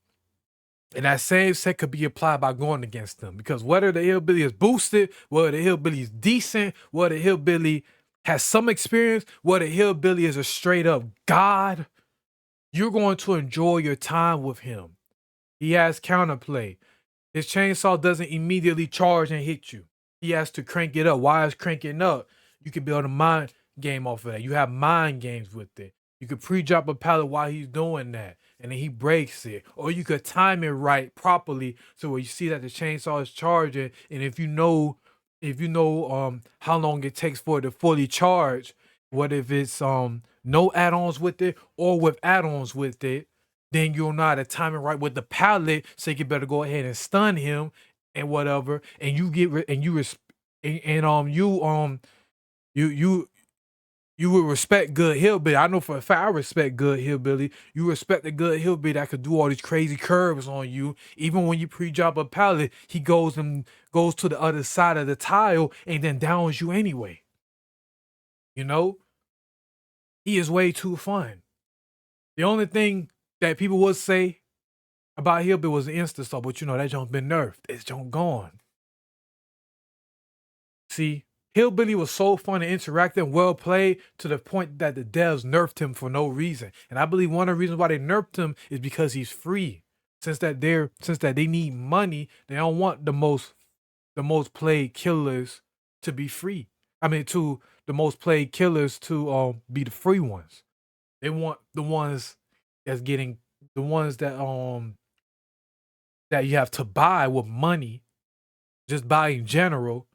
And that same set could be applied by going against them. Because whether the hillbilly is boosted, whether the hillbilly is decent, whether the hillbilly has some experience, whether the hillbilly is a straight up god, you're going to enjoy your time with him. He has counterplay. His chainsaw doesn't immediately charge and hit you. He has to crank it up. Why is cranking up? You can build a mind game off of that. You have mind games with it. You could pre-drop a pallet while he's doing that, and then he breaks it. Or you could time it right properly so where you see that the chainsaw is charging, and if you know how long it takes for it to fully charge, what if it's no add-ons with it or with add-ons with it, then you'll know how to time it right with the pallet, so you better go ahead and stun him and whatever, and you get and you you you would respect good hillbilly. I know for a fact I respect good hillbilly. You respect a good hillbilly that could do all these crazy curves on you. Even when you pre-drop a pallet, he goes to the other side of the tile and then downs you anyway. You know, he is way too fun. The only thing that people would say about hillbilly was the insta star, but that junk been nerfed. It's junk gone. See, Hillbilly was so fun and interactive and well played to the point that the devs nerfed him for no reason. And I believe one of the reasons why they nerfed him is because he's free. Since that they need money, they don't want the most played killers to be free. I mean, to the most played killers to be the free ones. They want the ones that's getting the ones that you have to buy with money, just buy in general,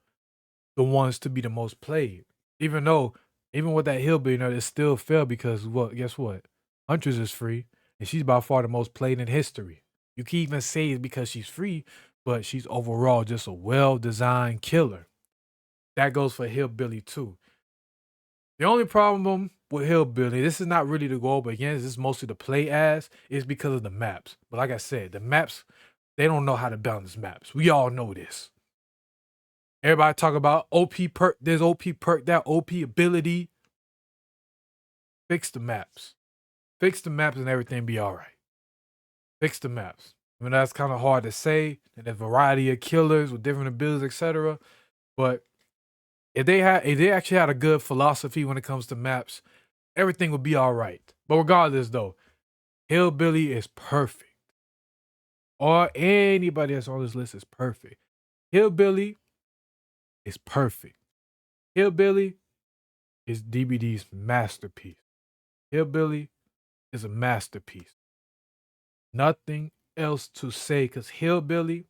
the ones to be the most played. Even with that hillbilly, it still failed because guess what? Huntress is free, and she's by far the most played in history. You can even say it's because she's free, but she's overall just a well-designed killer. That goes for hillbilly too. The only problem with hillbilly, this is not really the goal, but again, this is mostly the play as, is because of the maps. But like I said, the maps, they don't know how to balance maps. We all know this. Everybody talk about OP perk, there's OP perk, that OP ability. Fix the maps. Fix the maps and everything be all right. Fix the maps. I mean, that's kind of hard to say. And there's a variety of killers with different abilities, etc. But if they actually had a good philosophy when it comes to maps, everything would be all right. But regardless, though, Hillbilly is perfect. Or anybody that's on this list is perfect. Hillbilly is perfect. Hillbilly is DBD's masterpiece. Hillbilly is a masterpiece. Nothing else to say because Hillbilly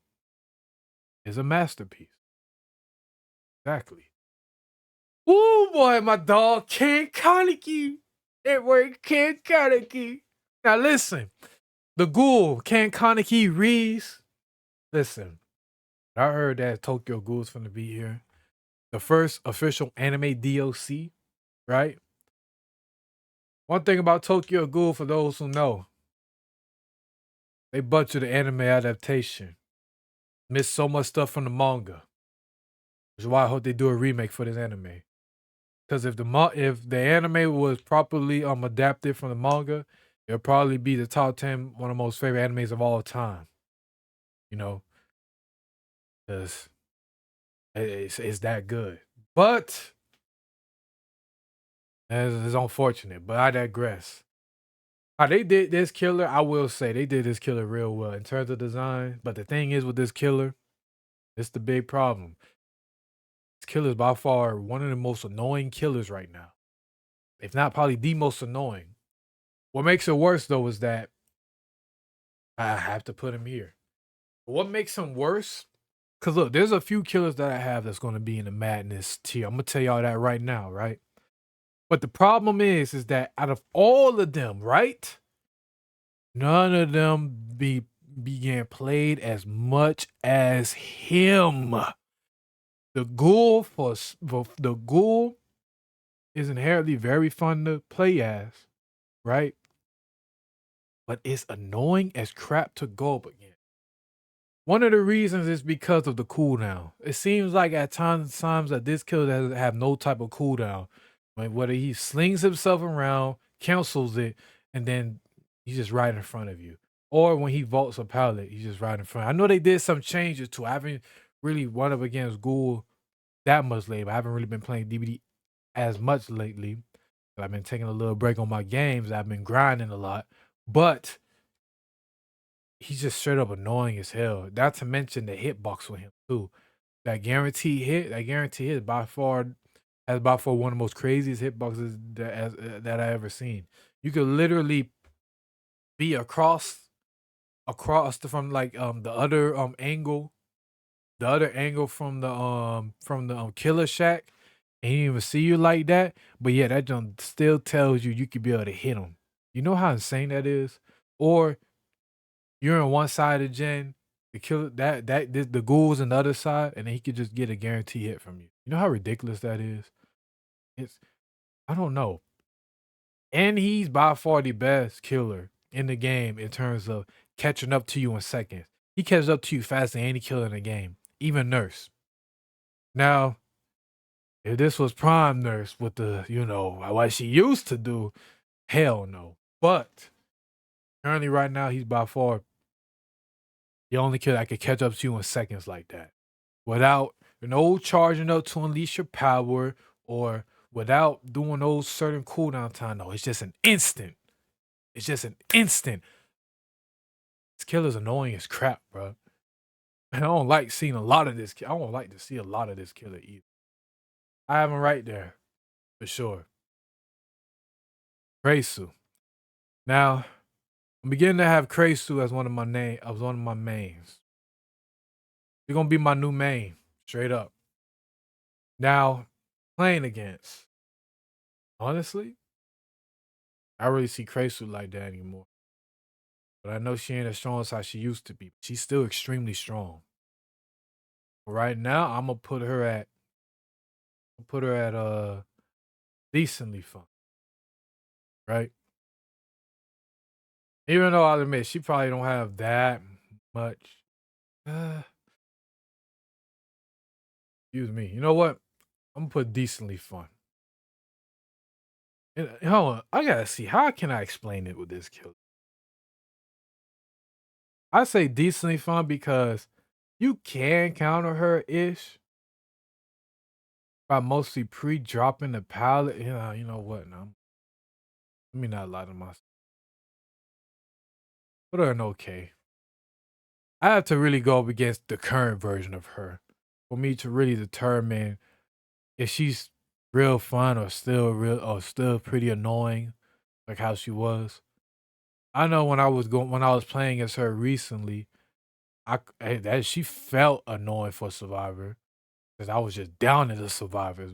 is a masterpiece. Exactly. Ooh, boy, my dog, Ken Kaneki. It worked, Ken Kaneki. Now listen, the ghoul, Ken Kaneki Reese. Listen, I heard that Tokyo Ghoul's gonna be here. The first official anime DOC, right? One thing about Tokyo Ghoul, for those who know, they butchered the anime adaptation. Missed so much stuff from the manga. Which is why I hope they do a remake for this anime. Because if the anime was properly adapted from the manga, it'll probably be the top 10 one of the most favorite animes of all time. Because it's that good. But it's unfortunate. But I digress. How they did this killer, I will say they did this killer real well in terms of design. But the thing is with this killer, it's the big problem. This killer is by far one of the most annoying killers right now. if not probably the most annoying. What makes it worse though is that I have to put him here. What makes him worse? Cause look, there's a few killers that I have that's gonna be in the madness tier. I'm gonna tell y'all that right now, right? But the problem is that out of all of them, right? None of them began played as much as him. The ghoul for the ghoul is inherently very fun to play as, right? But it's annoying as crap to go up against. One of the reasons is because of the cooldown. It seems like at times that this killer doesn't have no type of cooldown. Like whether he slings himself around, cancels it, and then he's just right in front of you. Or when he vaults a pallet, he's just right in front. I know they did some changes too. I haven't really run up against Ghoul that much lately. I haven't really been playing DBD as much lately. I've been taking a little break on my games. I've been grinding a lot. But he's just straight up annoying as hell. Not to mention the hitbox with him too. That guarantee hit by far one of the most craziest hitboxes that I ever seen. You could literally be from like the other angle from the killer shack, and he didn't even see you like that. But yeah, that jump still tells you could be able to hit him. You know how insane that is? Or you're on one side of Gen, the killer the ghoul's on the other side, and then he could just get a guarantee hit from you. You know how ridiculous that is? It's I don't know. And he's by far the best killer in the game in terms of catching up to you in seconds. He catches up to you faster than any killer in the game, even Nurse. Now, if this was Prime Nurse with the, what she used to do, hell no. But currently, right now, he's by far the only kid that could catch up to you in seconds like that without no charging up to unleash your power or without doing those certain cooldown time. No, it's just an instant. It's just an instant. This killer's annoying as crap, bro. And I don't like seeing a lot of this. I don't like to see a lot of this killer either. I have him right there for sure. Kresu. Now, I'm beginning to have Kresu as one of my mains. You're gonna be my new main, straight up. Now, playing against. Honestly, I don't really see Kresu like that anymore. But I know she ain't as strong as how she used to be. She's still extremely strong. But right now, I'm gonna put her at decently fun. Right? Even though I'll admit she probably don't have that much. Uh, excuse me. You know what? I'm gonna put decently fun. And, hold on, I gotta see how can I explain it with this killer. I say decently fun because you can counter her ish by mostly pre-dropping the palette. You know what? Now, let me not lie to myself. Put her an okay. I have to really go up against the current version of her for me to really determine if she's real fun or still pretty annoying, like how she was. I know when I was playing as her recently, that she felt annoying for Survivor because I was just down in the Survivors.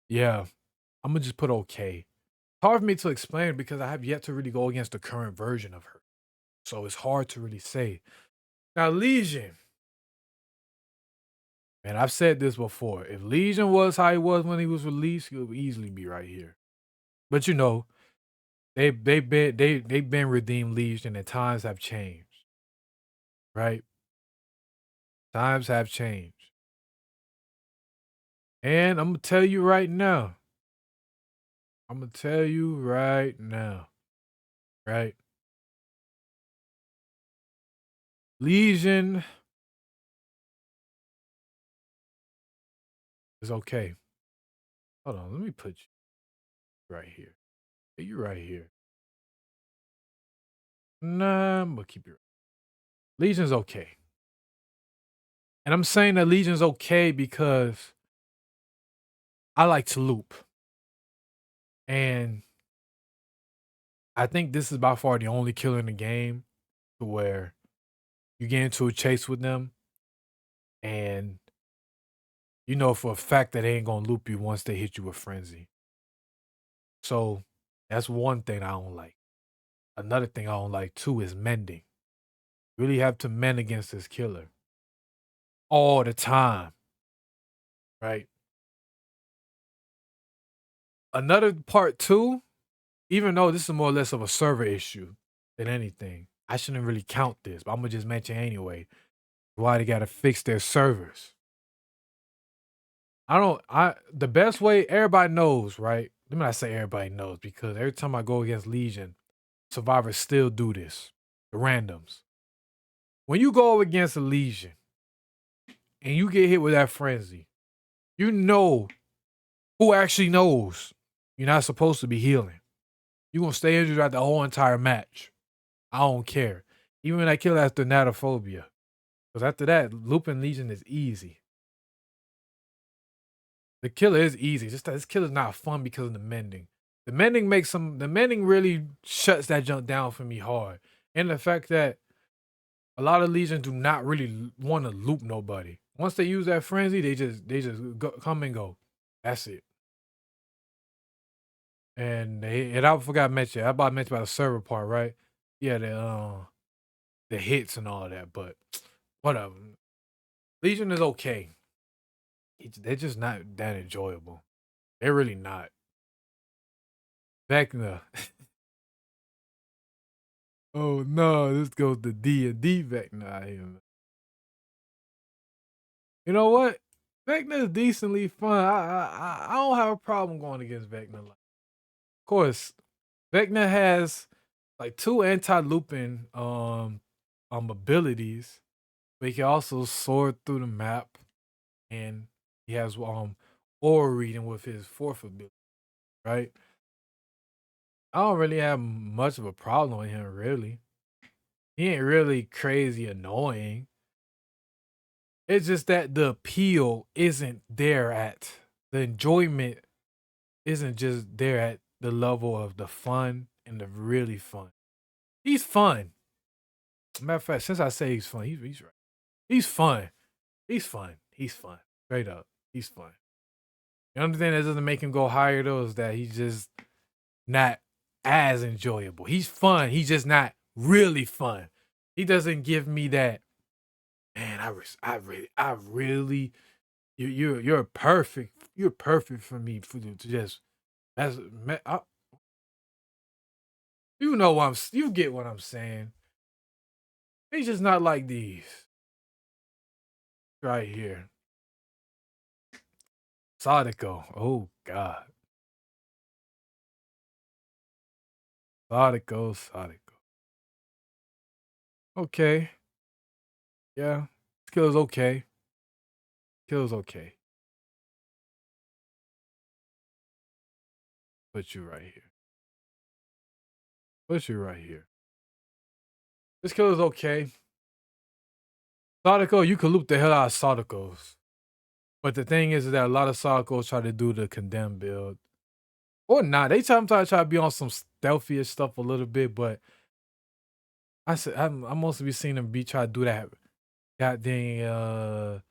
Yeah, I'm gonna just put okay. Hard for me to explain because I have yet to really go against the current version of her, so it's hard to really say. Now, Legion, man, I've said this before. If Legion was how he was when he was released, he would easily be right here. But they've been redeemed Legion, and times have changed, right? Times have changed, and I'm gonna tell you right now. I'm gonna tell you right now, right? Legion is okay. Hold on, let me put you right here. Hey, you right here. Nah, I'm gonna keep you. Legion's okay. And I'm saying that Legion's okay because I like to loop. And I think this is by far the only killer in the game to where you get into a chase with them and you know for a fact that they ain't gonna loop you once they hit you with frenzy. So that's one thing I don't like. Another thing I don't like too is mending. Really have to mend against this killer all the time, right? Another part too, even though this is more or less of a server issue than anything, I shouldn't really count this, but I'm gonna just mention anyway why they gotta fix their servers. I the best way everybody knows, right? Let me not say everybody knows because every time I go against Legion, survivors still do this. The randoms. When you go against a Legion and you get hit with that frenzy, you know who actually knows you're not supposed to be healing. You're gonna stay injured throughout the whole entire match. I don't care. Even when I kill after Natophobia. Because after that, looping Legion is easy. The killer is easy. Just that this killer's not fun because of the mending. The mending really shuts that junk down for me hard. And the fact that a lot of Legions do not really want to loop nobody. Once they use that frenzy, they just come and go. That's it. And I forgot to mention, I about to mention about the server part, right? Yeah, the hits and all of that, but whatever. Legion is okay. They're just not that enjoyable. They're really not. Vecna. Oh no, this goes to D and D Vecna out here. Man. You know what? Vecna is decently fun. I don't have a problem going against Vecna. Of course, Vecna has like two anti-looping abilities, but he can also soar through the map, and he has aura reading with his fourth ability, right? I don't really have much of a problem with him, really. He ain't really crazy annoying. It's just that the appeal isn't there at the enjoyment isn't just there at the level of the fun and the really fun. He's fun. Matter of fact, since I say he's fun, he's right. He's fun. He's fun. He's fun. Straight up. He's fun. The only thing that doesn't make him go higher though is that he's just not as enjoyable. He's fun. He's just not really fun. He doesn't give me that. Man, I really, you're perfect. You're perfect for me for to just. That's you know what you get what I'm saying. He's just not like these right here. Sadico. Oh God. Sadico. Okay. Yeah. Skill's okay. Skill's okay. Put you right here. Put you right here. This kill is okay. Sadico, you can loop the hell out of Sadicos. But the thing is that a lot of Sadicos try to do the condemn build. Or not. They sometimes try to be on some stealthier stuff a little bit, but I said I'm mostly be seeing them be try to do that goddamn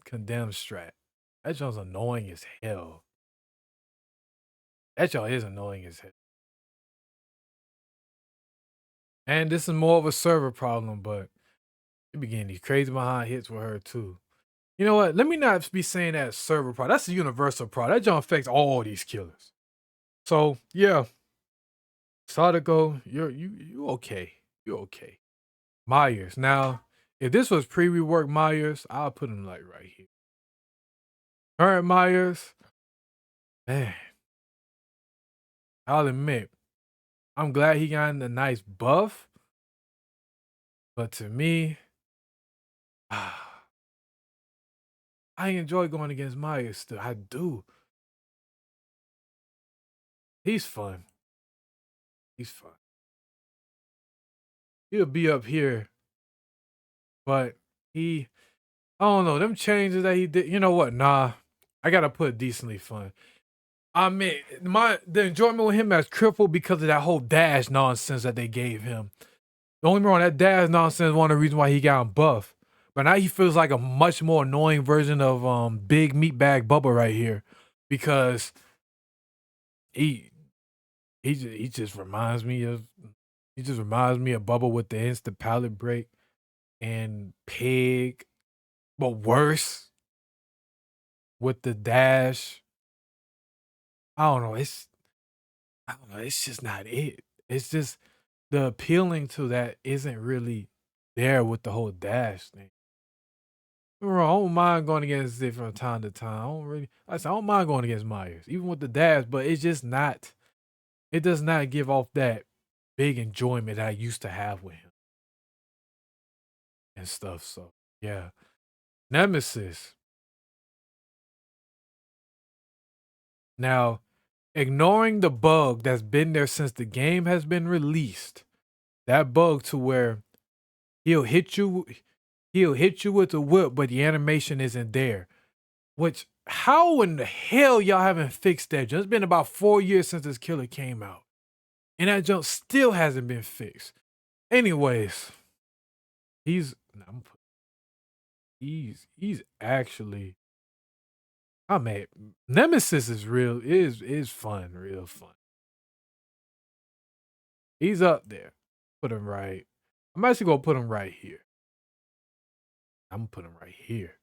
condemn strat. That joint's annoying as hell. That joint is annoying as hell. And this is more of a server problem, but you be getting these crazy behind hits with her too. You know what? Let me not be saying that server problem. That's a universal problem. That joint affects all these killers. So yeah, Sadako, you okay. You okay. Myers. Now, if this was pre-rework Myers, I'll put him like right here. Current Myers, man, I'll admit, I'm glad he got a nice buff. But to me, I enjoy going against Myers still. I do. He's fun. He's fun. He'll be up here, but I don't know, them changes that he did. You know what? Nah, I gotta put decently fun. I mean, the enjoyment with him has crippled because of that whole dash nonsense that they gave him. Don't get me wrong, that dash nonsense is one of the reasons why he got buff. But now he feels like a much more annoying version of Big Meatbag Bubba right here, because he he just reminds me of Bubba with the instant pallet break and Pig, but worse with the dash. I don't know. I don't know. It's just not it. It's just the appealing to that isn't really there with the whole dash thing. Bro, I don't mind going against it from time to time. I don't mind going against Myers, even with the dash, but it's just not, it does not give off that big enjoyment I used to have with him and stuff. So yeah. Nemesis. Now, ignoring the bug that's been there since the game has been released, that bug to where he'll hit you he'll hit you with a whip, but the animation isn't there. Which, how in the hell y'all haven't fixed that? It's been about 4 years since this killer came out, and that jump still hasn't been fixed. Anyways, he's he's actually, I mean, Nemesis is real is fun, real fun. He's up there. Put him right. I'm actually gonna put him right here. I'm gonna put him right here.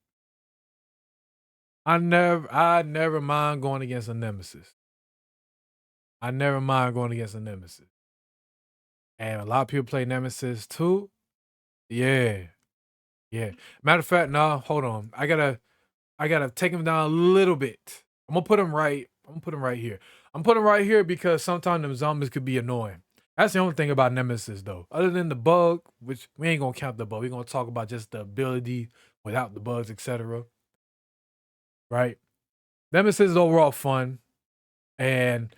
I never mind going against a Nemesis. I never mind going against a Nemesis. And a lot of people play Nemesis too. Yeah. Yeah. Matter of fact, no, hold on. I gotta take him down a little bit. I'm gonna put him right here. I'm putting him right here because sometimes them zombies could be annoying. That's the only thing about Nemesis though. Other than the bug, which we ain't gonna count the bug. We're gonna talk about just the ability without the bugs, etc. Right? Nemesis is overall fun, and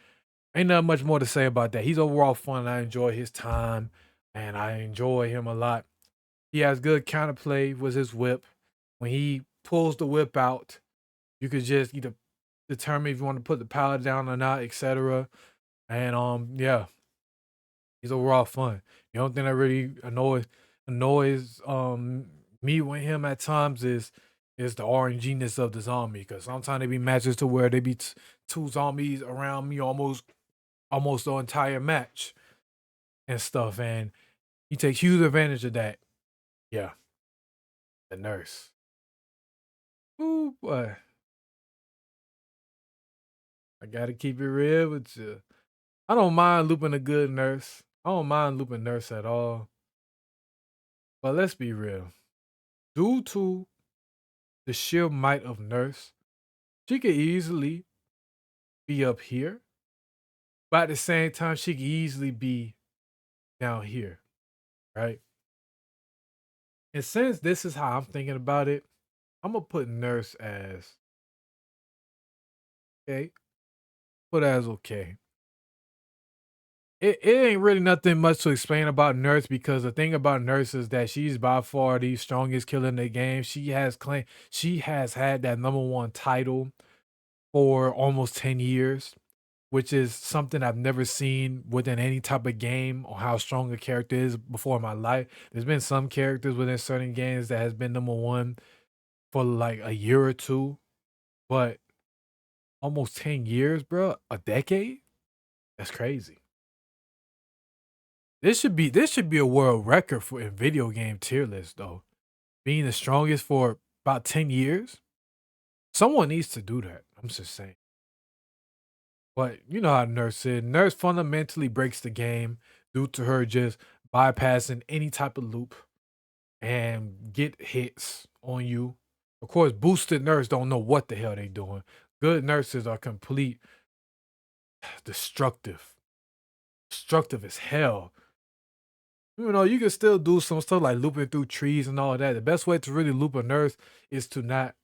ain't not much more to say about that. He's overall fun. I enjoy his time, and I enjoy him a lot. He has good counterplay with his whip. When he pulls the whip out, you could just either determine if you want to put the power down or not, etc. And yeah, he's overall fun. The only thing that really annoys me with him at times is the RNGness of the zombie. Because sometimes they be matches to where they be two zombies around me almost the entire match and stuff, and he takes huge advantage of that. Yeah, the nurse. Ooh boy, I gotta keep it real with you. I don't mind looping a good nurse. I don't mind looping nurse at all. But let's be real. Due to the sheer might of nurse, she could easily be up here, but at the same time, she could easily be down here, right? And since this is how I'm thinking about it, I'm gonna put nurse as okay. Put as okay. It ain't really nothing much to explain about Nurse, because the thing about Nurse is that she's by far the strongest killer in the game. She has had that number one title for almost 10 years, which is something I've never seen within any type of game or how strong a character is before in my life. There's been some characters within certain games that has been number one for like a year or two, but almost 10 years, bro, a decade? That's crazy. This should be a world record for in video game tier list though. Being the strongest for about 10 years. Someone needs to do that. I'm just saying. But you know how Nurse said. Nurse fundamentally breaks the game due to her just bypassing any type of loop and get hits on you. Of course, boosted nurse don't know what the hell they doing. Good nurses are complete destructive. Destructive as hell. You know, you can still do some stuff like looping through trees and all of that. The best way to really loop a nurse is to not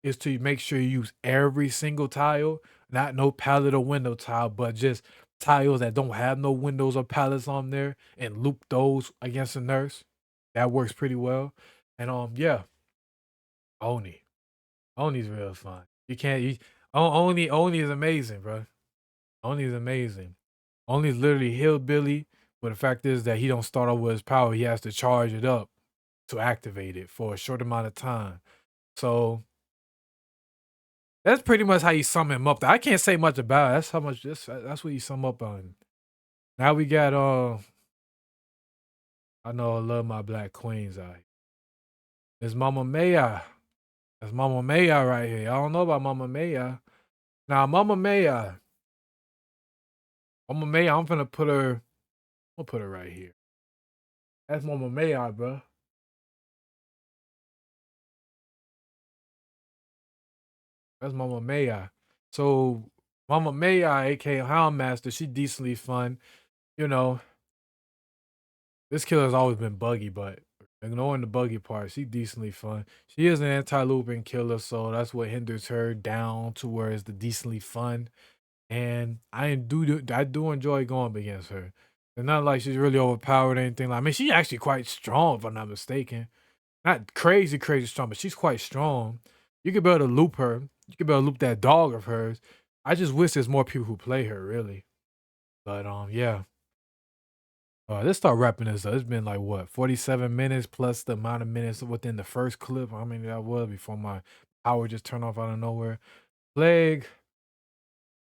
is to make sure you use every single tile, not no pallet or window tile, but just tiles that don't have no windows or pallets on there, and loop those against a nurse. That works pretty well. And yeah, Oni. Oni's real fun. You can't you Only is amazing, bro. Only is amazing. Only is literally hillbilly, but the fact is that he don't start off with his power. He has to charge it up to activate it for a short amount of time. So that's pretty much how you sum him up. I can't say much about it. That's how much. That's what you sum up on. Now we got I know I love my black queens. It's Mama Maya. That's Mama Maya right here. I don't know about Mama Maya. Now Mama Maya. Mama Maya. I'm gonna put her. I'm gonna put her right here. That's Mama Maya, bro. That's Mama Maya. So Mama Maya, aka Houndmaster, she decently fun. You know, this killer's always been buggy, but ignoring the buggy part, she decently fun. She is an anti-looping killer, so that's what hinders her down to where it's the decently fun. And I do enjoy going up against her. It's not like she's really overpowered or anything. I mean, she's actually quite strong, if I'm not mistaken. Not crazy, crazy strong, but she's quite strong. You could be able to loop her. You could be able to loop that dog of hers. I just wish there's more people who play her, really. But yeah. Let's start wrapping this up. It's been like what, 47 minutes plus the amount of minutes within the first clip. How many that was before my power just turned off out of nowhere. Plague.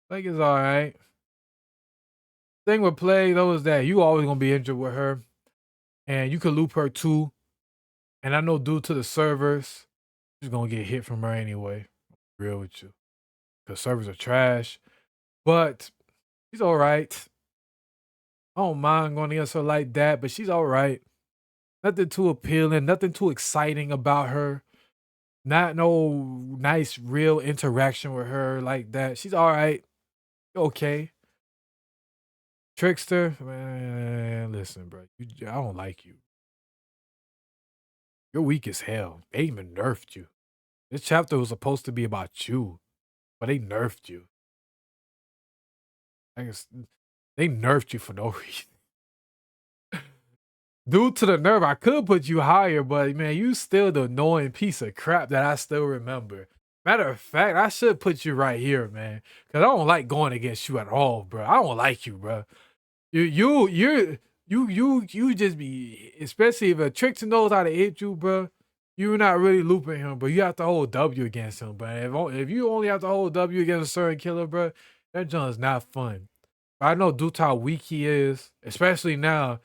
Plague is alright. Thing with Plague though is that you always gonna be injured with her. And you could loop her too. And I know due to the servers, she's gonna get hit from her anyway. Real with you. Because servers are trash. But she's alright. I don't mind going against her like that, but she's alright. Nothing too appealing, nothing too exciting about her. Not no nice real interaction with her like that. She's alright. Okay. Trickster, man, listen, bro. I don't like you. You're weak as hell. They even nerfed you. This chapter was supposed to be about you, but they nerfed you. I guess they nerfed you for no reason. Due to the nerve, I could put you higher, but man, you still the annoying piece of crap that I still remember. Matter of fact, I should put you right here, man, because I don't like going against you at all, bro. I don't like you, bro. You just be, especially if a trickster knows how to hit you, bro. You're not really looping him, but you have to hold W against him, bro. If you only have to hold W against a certain killer, bro, that junk is not fun. I know due to how weak he is, especially now,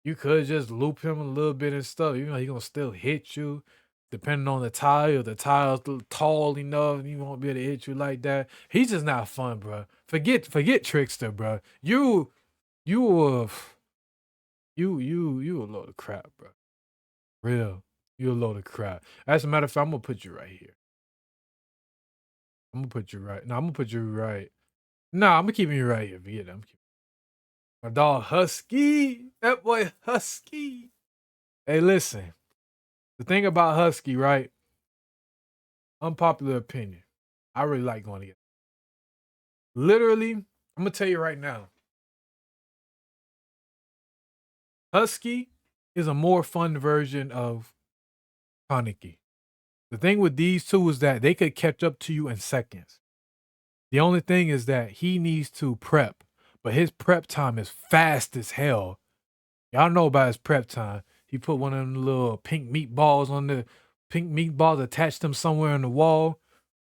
you could just loop him a little bit and stuff. You know, he gonna still hit you, depending on the tile. If the tile's tall enough, he won't be able to hit you like that. He's just not fun, bro. Forget Trickster, bro. You you a load of crap, bro. Real. You a load of crap. As a matter of fact, I'm gonna put you right here. I'm gonna put you right. No, I'm gonna put you right. No, I'm gonna keep you right here. Forget that. My dog Husky. That boy Husky. Hey, listen. The thing about Husky, right? Unpopular opinion. I really like going against. Literally, I'm gonna tell you right now. Husky is a more fun version of Kaneki. The thing with these two is that they could catch up to you in seconds. The only thing is that he needs to prep, but his prep time is fast as hell. Y'all know about his prep time. He put one of them little pink meatballs on the pink meatballs, attached them somewhere on the wall,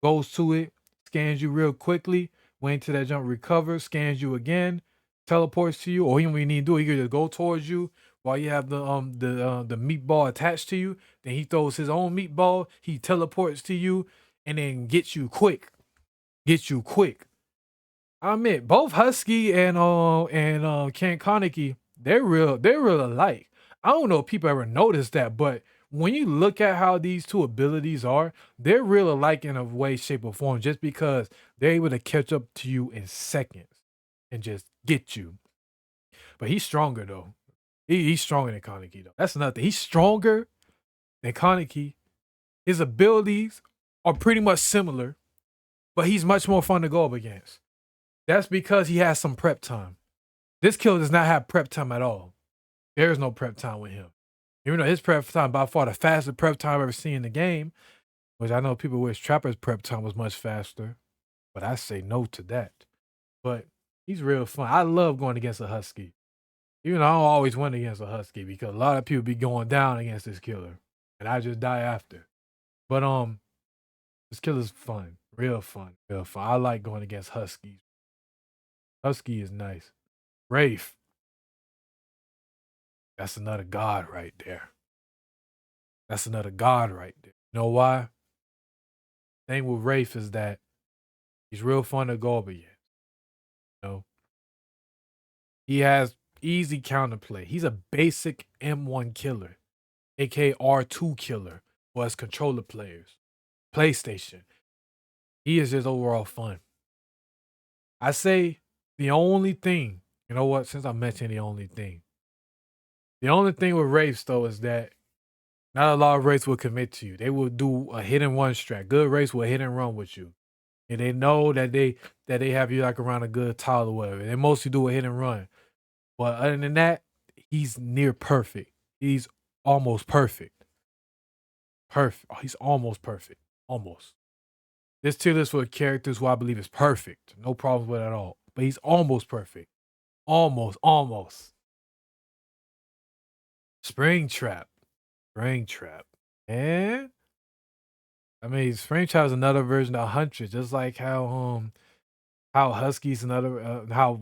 goes to it, scans you real quickly, wait until that jump recovers, scans you again, teleports to you, or even when you need to do it, he could just go towards you while you have the meatball attached to you. Then he throws his own meatball, he teleports to you, and then gets you quick. Gets you quick. I admit both Husky and Ken Kaneki, they're real alike. I don't know if people ever noticed that, but when you look at how these two abilities are, they're real alike in a way, shape, or form, just because they're able to catch up to you in seconds and just get you. But he's stronger though. He's stronger than Kaneki though. That's nothing. He's stronger than Kaneki. His abilities are pretty much similar, but he's much more fun to go up against. That's because he has some prep time. This killer does not have prep time at all. There is no prep time with him. Even though his prep time by far the fastest prep time I've ever seen in the game, which I know people wish Trapper's prep time was much faster. but I say no to that. But he's real fun. I love going against a husky. Even though I don't always win against a husky because a lot of people be going down against this killer, and I just die after. But this killer's fun, real fun, real fun. I like going against huskies. Husky is nice. Rafe, that's another god right there. That's another god right there. You know why? Thing with Rafe is that he's real fun to go up against. You know, he has easy counterplay. He's a basic M1 killer, aka R2 killer for us controller players. PlayStation. He is just overall fun. I say the only thing, you know what, since I mentioned the only thing with Wraiths though is that not a lot of Wraiths will commit to you. They will do a hit and run strat. Good Wraiths will hit and run with you. And they know that they have you like around a good tile or whatever. They mostly do a hit and run. But other than that, he's near perfect. He's almost perfect. Perfect. Oh, he's almost perfect. Almost. This tier list for characters who I believe is perfect. No problems with it at all. But he's almost perfect. Almost, almost. Springtrap. Springtrap. And I mean, Springtrap is another version of Huntress, just like how Husky's another how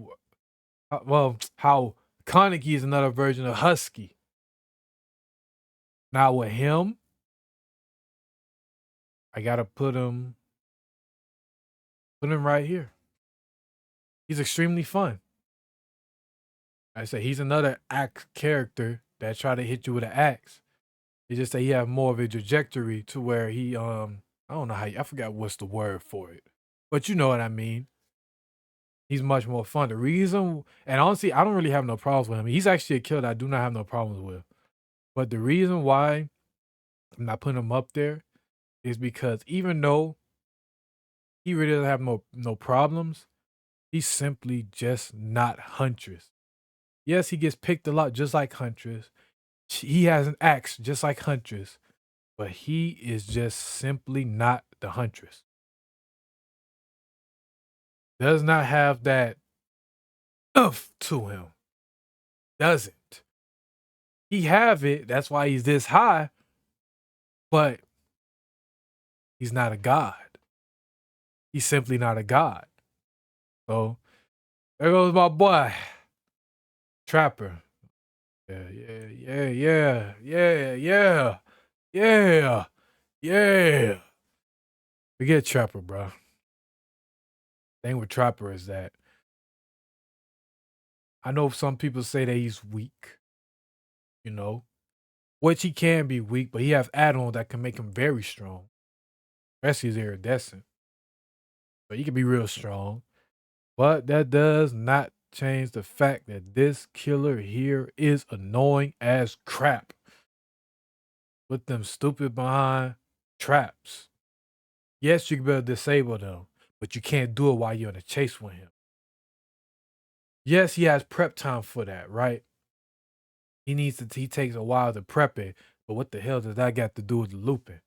Kaneki is another version of Husky. Now with him, I gotta put him right here. He's extremely fun. I say he's another axe character that try to hit you with an axe. It's just that he have more of a trajectory to where he I don't know how I forgot what's the word for it. But you know what I mean. He's much more fun. The reason, and honestly, I don't really have no problems with him. He's actually a killer that I do not have no problems with. But the reason why I'm not putting him up there is because even though he really doesn't have no problems, he's simply just not Huntress. Yes, he gets picked a lot just like Huntress. He has an axe just like Huntress, but he is just simply not the Huntress. Does not have that oomph to him. Doesn't. He have it. That's why he's this high, but he's not a god. He's simply not a god. So there goes my boy, Trapper. Yeah. Forget Trapper, bro. Thing with Trapper is that I know some people say that he's weak, you know, which he can be weak, but he has add-ons that can make him very strong, especially his iridescent. But he can be real strong. But that does not change the fact that this killer here is annoying as crap. With them stupid behind traps. Yes, you can be able to disable them, but you can't do it while you're in a chase with him. Yes, he has prep time for that, right? He takes a while to prep it, but what the hell does that got to do with the looping?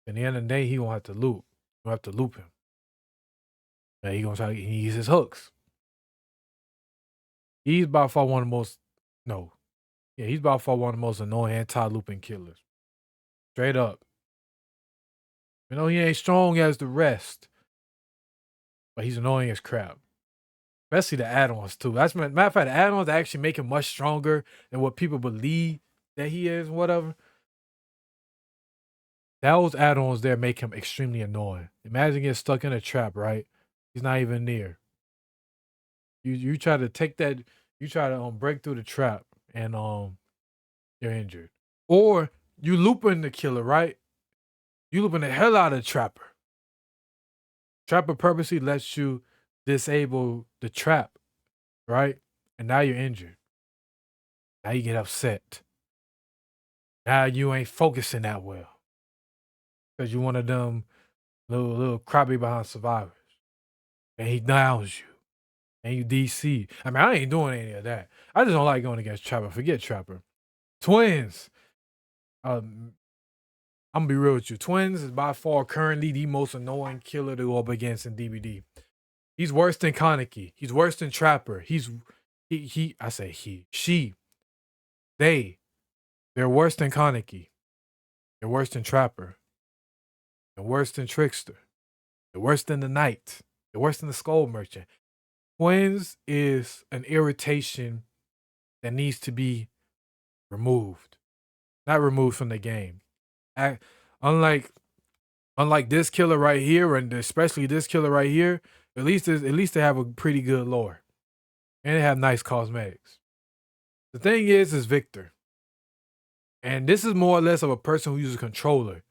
At the end of the day, he gonna have to loop. You have to loop him. And he gonna try to use his hooks. He's by far one of the most no. Yeah, he's by far one of the most annoying anti-looping killers. Straight up. You know, he ain't strong as the rest, but he's annoying as crap. Especially the add-ons too. That's matter of fact, the add-ons actually make him much stronger than what people believe that he is, whatever. Those add-ons there make him extremely annoying. Imagine getting stuck in a trap, right? He's not even near. You try to take that, you try to break through the trap and you're injured. Or you looping the killer, right? You looping the hell out of the trapper. Trapper purposely lets you disable the trap, right? And now you're injured. Now you get upset. Now you ain't focusing that well. Because you one of them little crappy behind survivors. And he downs you. And you DC. I mean, I ain't doing any of that. I just don't like going against Trapper. Forget Trapper. Twins. I'm gonna be real with you. Twins is by far currently the most annoying killer to go up against in DBD. He's worse than Kaneki. He's worse than Trapper. He I say he, she, they. They're worse than Kaneki. They're worse than Trapper. They're worse than Trickster. They're worse than the Knight. They're worse than the Skull Merchant. Twins is an irritation that needs to be removed. Not removed from the game. I, unlike this killer right here, and especially this killer right here, at least they have a pretty good lore. And they have nice cosmetics. The thing is Victor. And this is more or less of a person who uses a controller.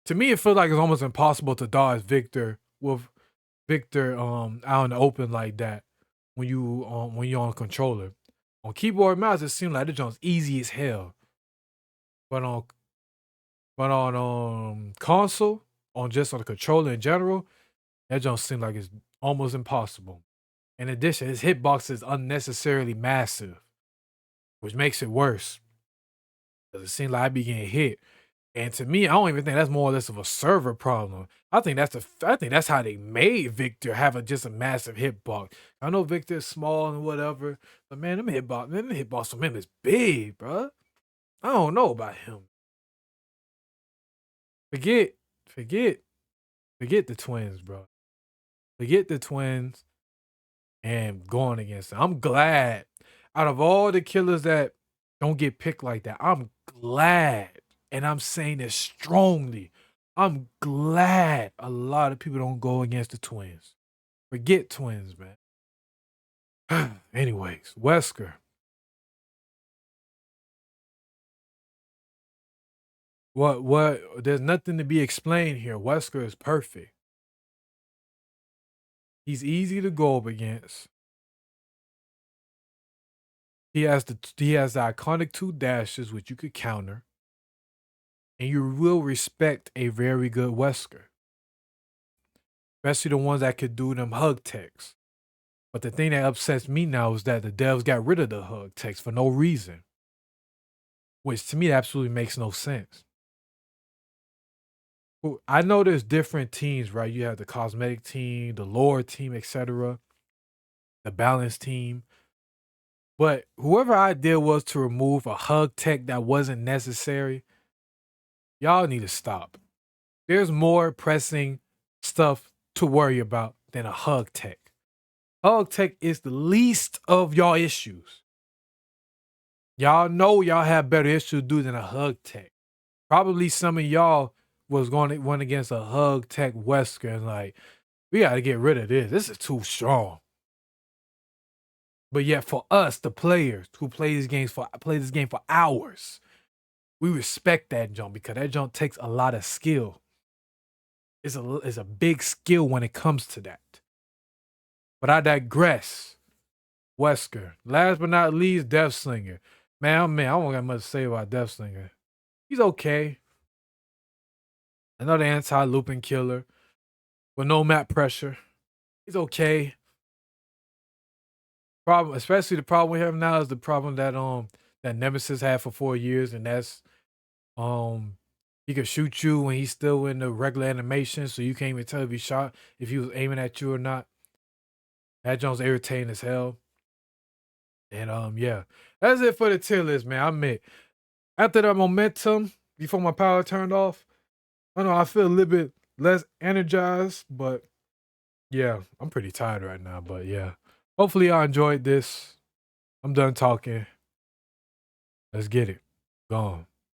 To me, it feels like it's almost impossible to dodge Victor with Victor out in the open like that when you're on a controller. On keyboard and mouse, it seems like the joint's easy as hell. But on console, on the controller in general, that joint seems like it's almost impossible. In addition, his hitbox is unnecessarily massive, which makes it worse. Because it seems like I be getting hit. And to me, I don't even think that's more or less of a server problem. I think that's how they made Victor have just a massive hitbox. I know Victor is small and whatever, but man, them hitbox from him is big, bro. I don't know about him. Forget the twins, bro. Forget the twins and going against them. I'm glad out of all the killers that don't get picked like that, I'm glad, and I'm saying this strongly, I'm glad a lot of people don't go against the twins. Forget twins, man. Anyways, Wesker. What? There's nothing to be explained here. Wesker is perfect. He's easy to go up against. He has the iconic 2 dashes, which you could counter. And you will respect a very good Wesker. Especially the ones that could do them hug techs. But the thing that upsets me now is that the devs got rid of the hug techs for no reason. Which to me absolutely makes no sense. Well, I know there's different teams, right? You have the cosmetic team, the lore team, etc., the balance team. But whoever idea was to remove a hug tech that wasn't necessary, y'all need to stop. There's more pressing stuff to worry about than a hug tech. Hug tech is the least of y'all issues. Y'all know y'all have better issues to do than a hug tech. Probably some of y'all was going to run against a hug tech Wesker and like, we got to get rid of this. This is too strong. But yet for us, the players who play this game for hours, we respect that jump because that jump takes a lot of skill. It's a big skill when it comes to that. But I digress. Wesker. Last but not least, Deathslinger. Man, I don't got much to say about Deathslinger. He's okay. Another anti-looping killer with no map pressure. He's okay. Especially the problem we have now is the problem that that Nemesis had for 4 years, and that's he could shoot you when he's still in the regular animation, so you can't even tell if he shot, if he was aiming at you or not. That Jones irritating as hell. And yeah, that's it for the tier list, man. I admit, after that momentum, before my power turned off, I know I feel a little bit less energized, but yeah, I'm pretty tired right now. But yeah, hopefully y'all enjoyed this. I'm done talking. Let's get it. Gone.